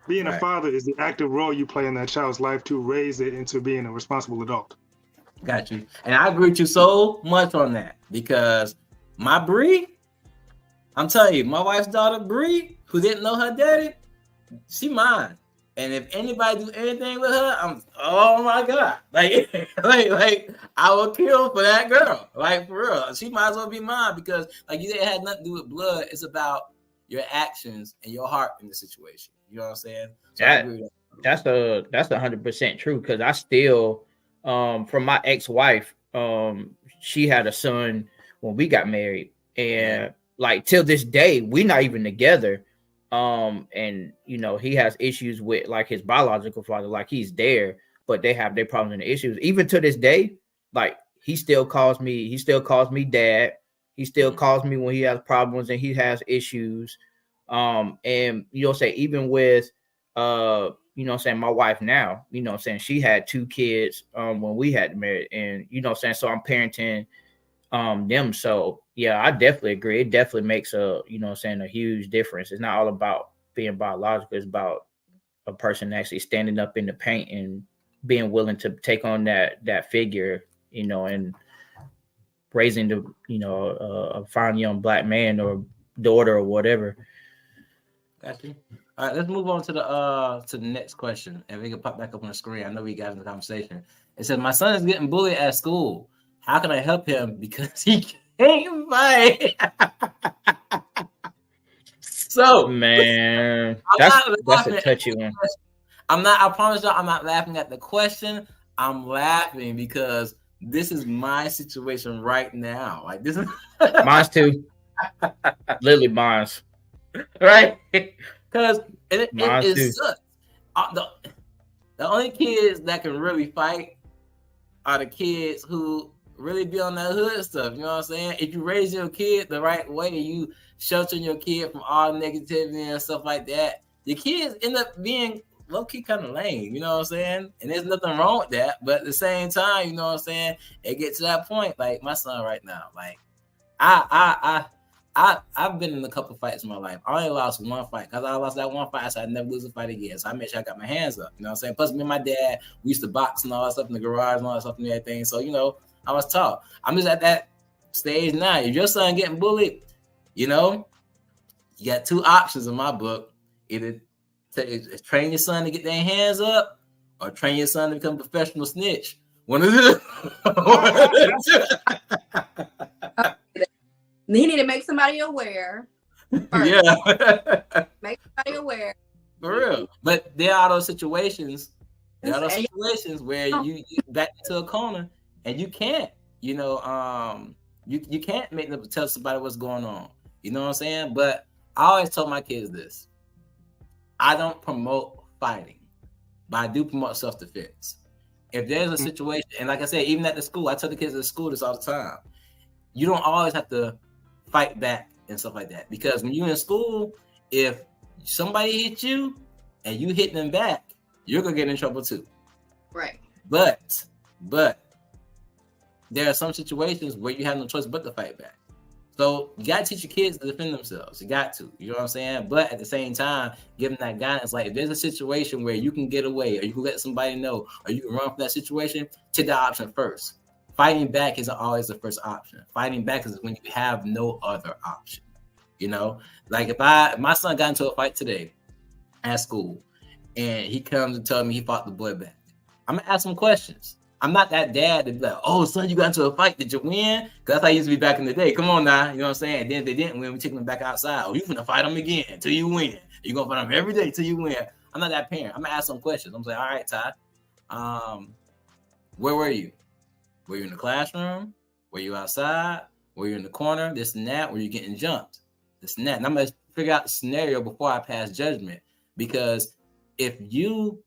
Being a father is the active role you play in that child's life to raise it into being a responsible adult. Got you. And I agree with you so much on that, because my Bree, I'm telling you, my wife's daughter Bree, who didn't know her daddy, she mine. And if anybody do anything with her, I'm oh my god, like I will kill for that girl, like for real. She might as well be mine because like you said, it had nothing to do with blood. It's about your actions and your heart in the situation. You know what I'm saying? So I agree with that. That's 100% true because I still from my ex-wife, she had a son when we got married, and like till this day we're not even together. And you know, he has issues with like his biological father, like he's there, but they have their problems and issues. Even to this day, like he still calls me dad. He still calls me when he has problems and he has issues. And you know, say even with you know, saying my wife now, you know, saying she had 2 kids when we had married, and you know, saying so I'm parenting them. So yeah, I definitely agree. It definitely makes a, you know, saying a huge difference. It's not all about being biological. It's about a person actually standing up in the paint and being willing to take on that figure, you know, and raising the, you know, a fine young black man or daughter or whatever. Got you. All right, let's move on to the next question, and we can pop back up on the screen. I know we got in the conversation. It says, "My son is getting bullied at school. How can I help him because he can't fight?" So, man, that's a touchy one. I promise y'all, I'm not laughing at the question. I'm laughing because this is my situation right now. Like this is mine's too. Literally mine's. Right? Because it sucks. The only kids that can really fight are the kids who really be on that hood stuff. You know what I'm saying? If you raise your kid the right way, you shelter your kid from all negativity and stuff like that, your kids end up being low-key kind of lame. You know what I'm saying? And there's nothing wrong with that. But at the same time, you know what I'm saying? It gets to that point. Like my son right now, like I've been in a couple fights in my life. I only lost one fight. Because I lost that one fight, I said I'd never lose a fight again. So I made sure I got my hands up. You know what I'm saying? Plus, me and my dad, we used to box and all that stuff in the garage and all that stuff and everything. So, you know, I was taught. I'm just at that stage now. If your son getting bullied, you know, you got 2 options in my book. Either train your son to get their hands up or train your son to become a professional snitch. One of the He need to make somebody aware. Yeah. Make somebody aware. For real. But there are those situations. There are those situations where you back into a corner and you can't, you know, you can't make them tell somebody what's going on. You know what I'm saying? But I always tell my kids this. I don't promote fighting, but I do promote self-defense. If there's a situation, and like I said, even at the school, I tell the kids at the school this all the time. You don't always have to fight back and stuff like that. Because when you're in school, if somebody hits you and you hit them back, you're gonna get in trouble too. Right. But there are some situations where you have no choice but to fight back. So you gotta teach your kids to defend themselves. You got to, you know what I'm saying? But at the same time, give them that guidance. Like if there's a situation where you can get away, or you can let somebody know, or you can run from that situation, take that option first. Fighting back isn't always the first option. Fighting back is when you have no other option. You know, like if my son got into a fight today at school, and he comes and tells me he fought the boy back, I'm gonna ask him questions. I'm not that dad to be like, "Oh, son, you got into a fight. Did you win?" Because that's how I used to be back in the day. Come on now, you know what I'm saying? And then if they didn't win, we take them back outside. Oh, you finna fight them again until you win. You're gonna fight them every day till you win. I'm not that parent. I'm gonna ask some questions. I'm like, "All right, Ty, where were you? Were you in the classroom? Were you outside? Were you in the corner? This and that? Were you getting jumped? This and that." And I'm gonna figure out the scenario before I pass judgment. Because if you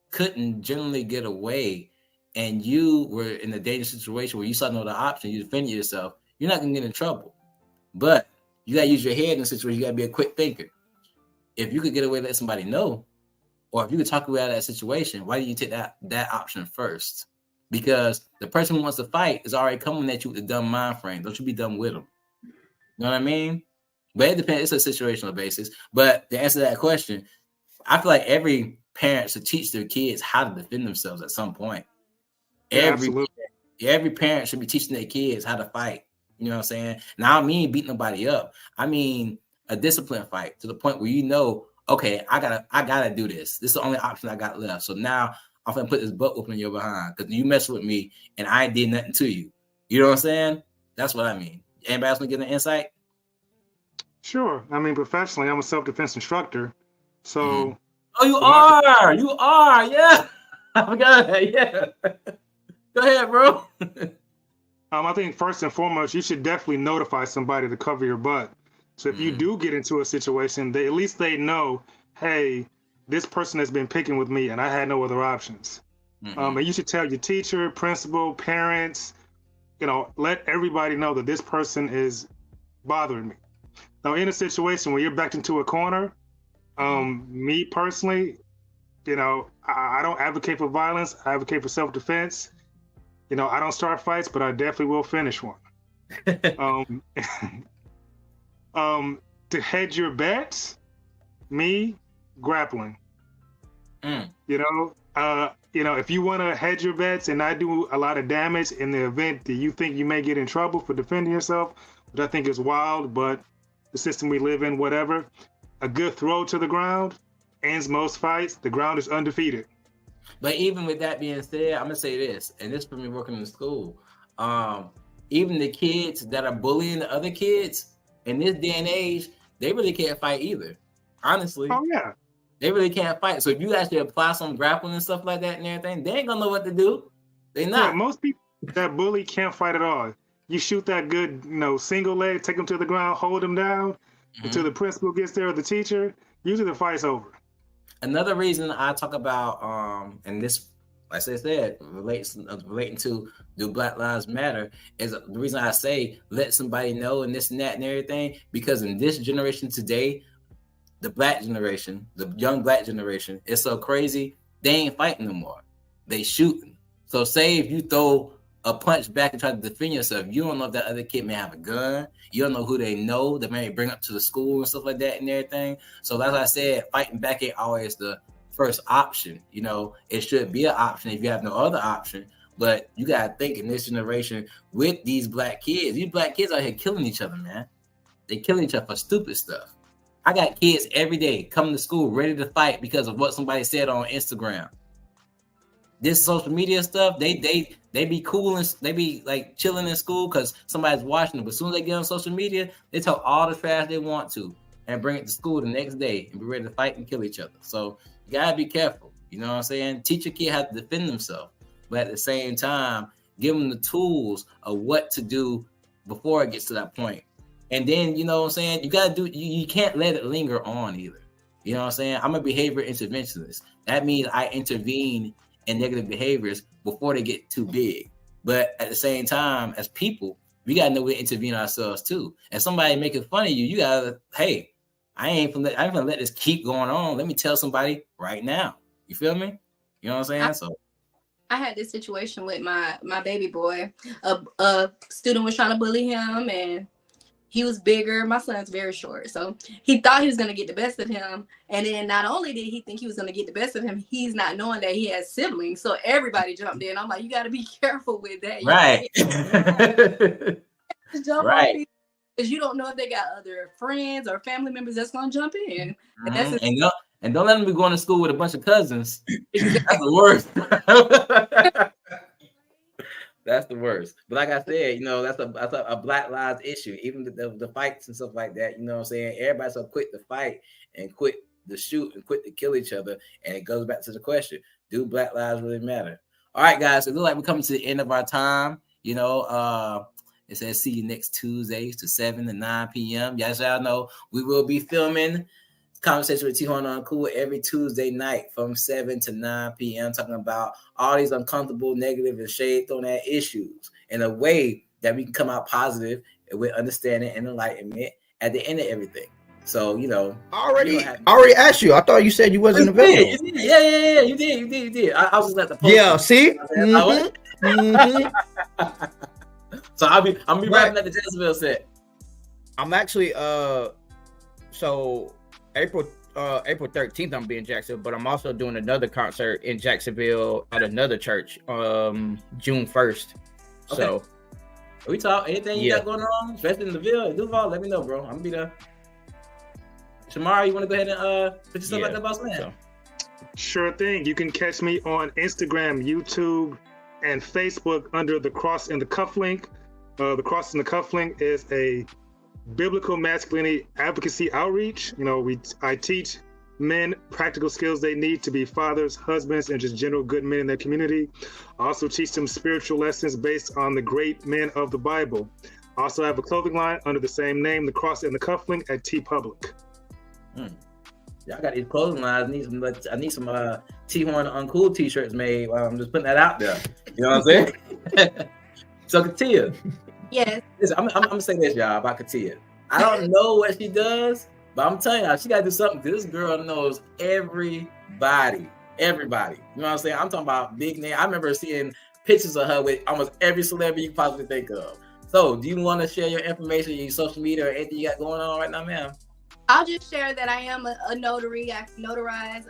couldn't generally get away and you were in a dangerous situation where you saw no other option, you defended yourself, you're not gonna get in trouble. But you gotta use your head in a situation. You gotta be a quick thinker. If you could get away, let somebody know, or if you could talk away out of that situation, why do you take that option first? Because the person who wants to fight is already coming at you with a dumb mind frame. Don't you be dumb with them. You know what I mean? But it depends. It's a situational basis. But to answer that question, I feel like every parent should teach their kids how to defend themselves at some point. Every parent should be teaching their kids how to fight. You know what I'm saying? Now, I don't mean beating nobody up. I mean a disciplined fight to the point where you know, okay, I gotta do this. This is the only option I got left. So now I'm gonna put this butt whooping in your behind because you messed with me and I did nothing to you. You know what I'm saying? That's what I mean. Anybody else want to get an insight? Sure. I mean, professionally, I'm a self-defense instructor. So. Oh, you are. You are. Yeah. I forgot that. Yeah. Go ahead, bro. I think first and foremost, you should definitely notify somebody to cover your butt. So if you do get into a situation, at least they know, hey, this person has been picking with me and I had no other options. And you should tell your teacher, principal, parents, let everybody know that this person is bothering me. Now, in a situation where you're backed into a corner, me personally, I don't advocate for violence. I advocate for self-defense. I don't start fights, but I definitely will finish one. To hedge your bets, me grappling. If you want to hedge your bets and not do a lot of damage in the event that you think you may get in trouble for defending yourself, which I think is wild, but the system we live in, whatever, a good throw to the ground ends most fights. The ground is undefeated. But even with that being said, I'm gonna say this, and this for me working in school. Even the kids that are bullying the other kids in this day and age, they really can't fight either. Honestly. Oh yeah. They really can't fight. So if you actually apply some grappling and stuff like that and everything, they ain't gonna know what to do. They not. Yeah, most people that bully can't fight at all. You shoot that good, single leg, take them to the ground, hold them down until the principal gets there or the teacher. Usually the fight's over. Another reason I talk about, and this, like I said, relating to do Black Lives Matter, is the reason I say let somebody know and this and that and everything, because in this generation today, the black generation, the young black generation, is so crazy, they ain't fighting no more. They shooting. So say if you throw a punch back and try to defend yourself, you don't know if that other kid may have a gun. You don't know who they know that may bring up to the school and stuff like that and everything. So as I said, fighting back ain't always the first option. It should be an option if you have no other option. But you gotta think in this generation with these black kids out here killing each other, man. They killing each other for stupid stuff. I got kids every day coming to school ready to fight because of what somebody said on Instagram. This social media stuff, they be cool and they be like chilling in school because somebody's watching them. But as soon as they get on social media, they talk all the trash they want to and bring it to school the next day and be ready to fight and kill each other. So you gotta be careful. You know what I'm saying? Teach your kid how to defend themselves, but at the same time, give them the tools of what to do before it gets to that point. And then, you know what I'm saying? You gotta do. You can't let it linger on either. You know what I'm saying? I'm a behavior interventionist. That means I intervene in negative behaviors before they get too big. But at the same time, as people, we gotta know where to intervene ourselves too. And somebody making fun of you, you gotta, hey, I ain't gonna let this keep going on. Let me tell somebody right now. You feel me? You know what I'm saying? I had this situation with my baby boy. A student was trying to bully him, and he was bigger. My son's very short, so he thought he was going to get the best of him. And then not only did he think he was going to get the best of him, he's not knowing that he has siblings. So everybody jumped in. I'm like, you got to be careful with that. Right. Right. Because you don't know if they got other friends or family members that's going to jump in. Mm-hmm. And don't let them be going to school with a bunch of cousins. That's the worst. That's the worst. But like I said, that's a Black Lives issue. Even the fights and stuff like that, you know what I'm saying? Everybody's so quick to fight and quit to shoot and quit to kill each other. And it goes back to the question, do Black Lives really matter? All right, guys, it looks like we're coming to the end of our time. It says see you next Tuesdays to 7 to 9 p.m. Yes, y'all know we will be filming Conversation with T-Horne Uncool every Tuesday night from 7 to 9 p.m. talking about all these uncomfortable, negative, and shade thrown at issues in a way that we can come out positive with understanding and enlightenment at the end of everything. So, I already asked you. I thought you said you wasn't available. You did. Yeah, you did. I was just at the post. Yeah, see? Mm-hmm. So I'm be wrapping up the Jezebel set. I'm actually so April 13th I'm gonna be in Jacksonville, but I'm also doing another concert in Jacksonville at another church June 1st. Okay. So we talk anything you got going on, especially in the Ville, Duval, let me know, bro. I'm gonna be there. Shamar, you want to go ahead and put yourself like that, boss man? So. Sure thing. You can catch me on Instagram, YouTube, and Facebook under the Cross in the Cuff link. The Cross in the Cuff link is a biblical masculinity advocacy outreach. You know, I teach men practical skills they need to be fathers, husbands, and just general good men in their community. I also teach them spiritual lessons based on the great men of the Bible. I also have a clothing line under the same name, the Cross in the Cuff link at TeePublic. Y'all got these clothing lines. I need some T-Horne Uncool t-shirts made. I'm just putting that out there. You know what I'm saying? So Katia. Yes. Listen, I'm gonna say this, y'all, about Katia. I don't know what she does, but I'm telling y'all, she gotta do something. This girl knows everybody. You know what I'm saying? I'm talking about big name. I remember seeing pictures of her with almost every celebrity you can possibly think of. So do you want to share your information, your social media, or anything you got going on right now, ma'am? I'll just share that I am a notary. I notarize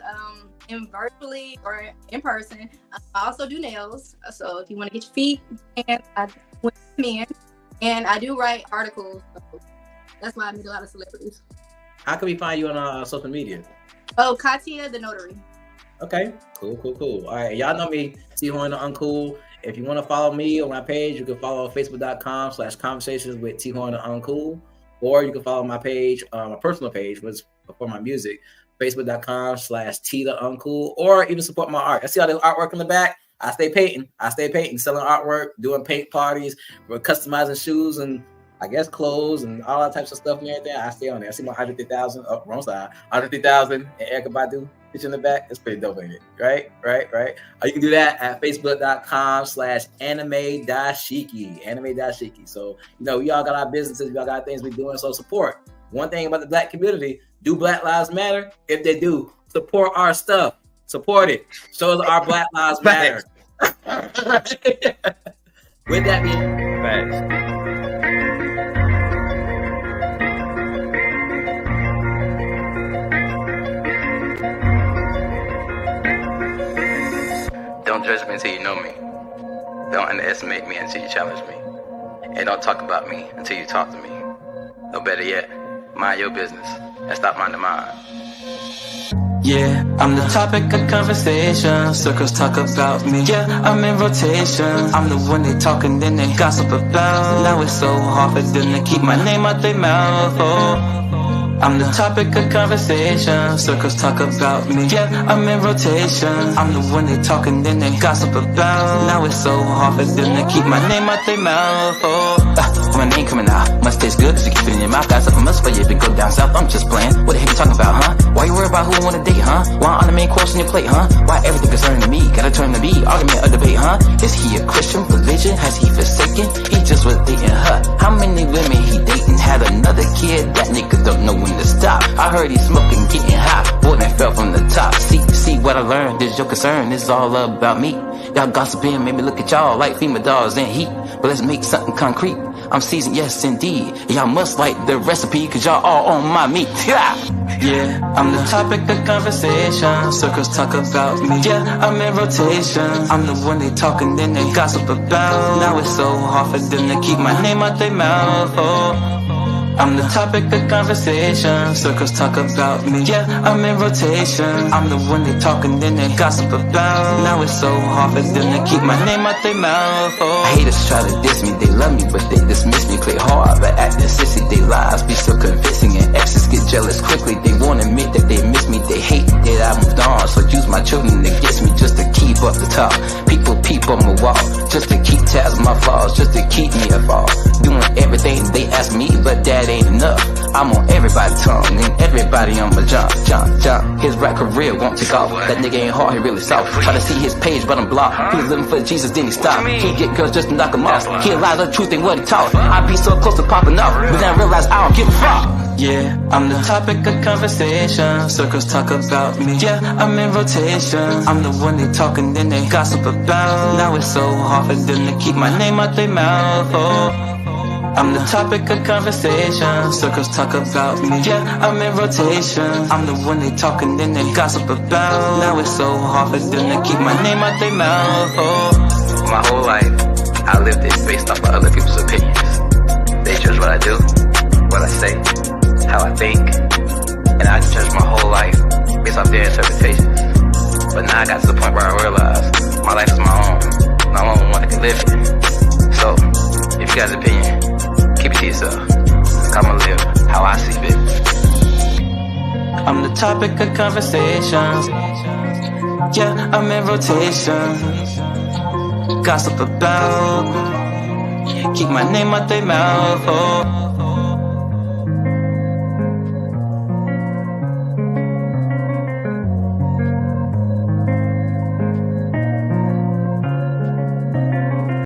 in virtually or in person. I also do nails. So if you want to get your feet, and I do men, and I do write articles. So that's why I meet a lot of celebrities. How can we find you on social media? Oh, Katia the Notary. Okay, cool. All right, y'all know me, T-Horne the Uncool. If you want to follow me on my page, you can follow facebook.com/conversations with T-Horne the Uncool. Or you can follow my page, my personal page, which is for my music, facebook.com/T the Uncool, or even support my art. I see all the artwork in the back. I stay painting, selling artwork, doing paint parties, we're customizing shoes and I guess clothes and all that types of stuff and everything. I stay on there. I see my 150,000, wrong side, 150,000 and Erykah Badu picture in the back. It's pretty dope, ain't it? Right. You can do that at facebook.com/anime-shiki. So, you know, we all got our businesses, we all got things we're doing. So support. One thing about the Black community, do Black Lives Matter? If they do, support our stuff. Support it. Show us our Black Lives Matter. With that being facts. Don't judge me until you know me. Don't underestimate me until you challenge me. And don't talk about me until you talk to me. Or better yet, mind your business and stop minding mine. Yeah, I'm the topic of conversation. Circles talk about me. Yeah, I'm in rotation. I'm the one they talking, then they gossip about. Now it's so hard for them to keep my name out their mouth. Oh. I'm the topic of conversation. Circles talk about me. Yeah, I'm in rotation. I'm the one they talking, then they gossip about. Now it's so hard for them to keep my name out their mouth. Oh, my name coming out must taste good cause you keep it in your mouth. Got something else for you if you go down south. I'm just playing. What the heck you talking about, huh? Why you worry about who I wanna date, huh? Why on the main course on your plate, huh? Why everything concerning me gotta turn to be argument or debate, huh? Is he a Christian religion? Has he forsaken? He just was dating her. How many women he dating? Had another kid? That nigga don't know when to stop. I heard he's smoking, getting hot. Boy, that fell from the top. See what I learned. This your concern. This is all about me. Y'all gossiping made me look at y'all like female dogs in heat. But let's make something concrete. I'm seasoned, yes indeed. Y'all must like the recipe cause y'all all on my meat. Yeah, I'm the topic of conversation. Circles talk about me. Yeah, I'm in rotation. I'm the one they talking, then they gossip about. Now it's so hard for them to keep my name out their mouth. Oh. I'm the topic of conversation. Circles talk about me. Yeah, I'm in rotation. I'm the one they talking, then they gossip about. Now it's so hard for them to keep my name out their mouth. Oh. Haters try to diss me, they love me, but they dismiss me. Play hard, but acting sissy. They lies be so convincing, and exes get jealous quickly. They won't admit that they miss me. They hate that I moved on, so use my children against me just to keep up the top. People peep on my wall, just to keep tabs on my flaws, just to keep me involved. Doing everything they ask me, but that ain't enough. I'm on everybody's tongue and everybody on my jump. His rap career won't take off. That nigga ain't hard, he really soft. Try to see his page, but I'm blocked. He was living for Jesus, then he stopped. He get girls just to knock him off. He lies the truth ain't what he taught. I be so close to popping off, but then I realize I don't give a fuck. Yeah, I'm the topic of conversation. Circles talk about me. Yeah, I'm in rotation. I'm the one they talking, then they gossip about. Now it's so hard for them to keep my name out their mouth. Oh. I'm the topic of conversation. Circles talk about me. Yeah, I'm in rotation. I'm the one they talking, then they gossip about. Now it's so hard for them to keep my name out their mouth. Oh. My whole life, I lived it based off of other people's opinions. They judge what I do, what I say, how I think, and and I judged my whole life based off their interpretations. But now I got to the point where I realized my life is my own, and I'm the only one that can live it. So, if you got an opinion, keep it to yourself. I'ma live how I see fit. I'm the topic of conversation. Yeah, I'm in rotation. Gossip about, keep my name out their mouth. Oh.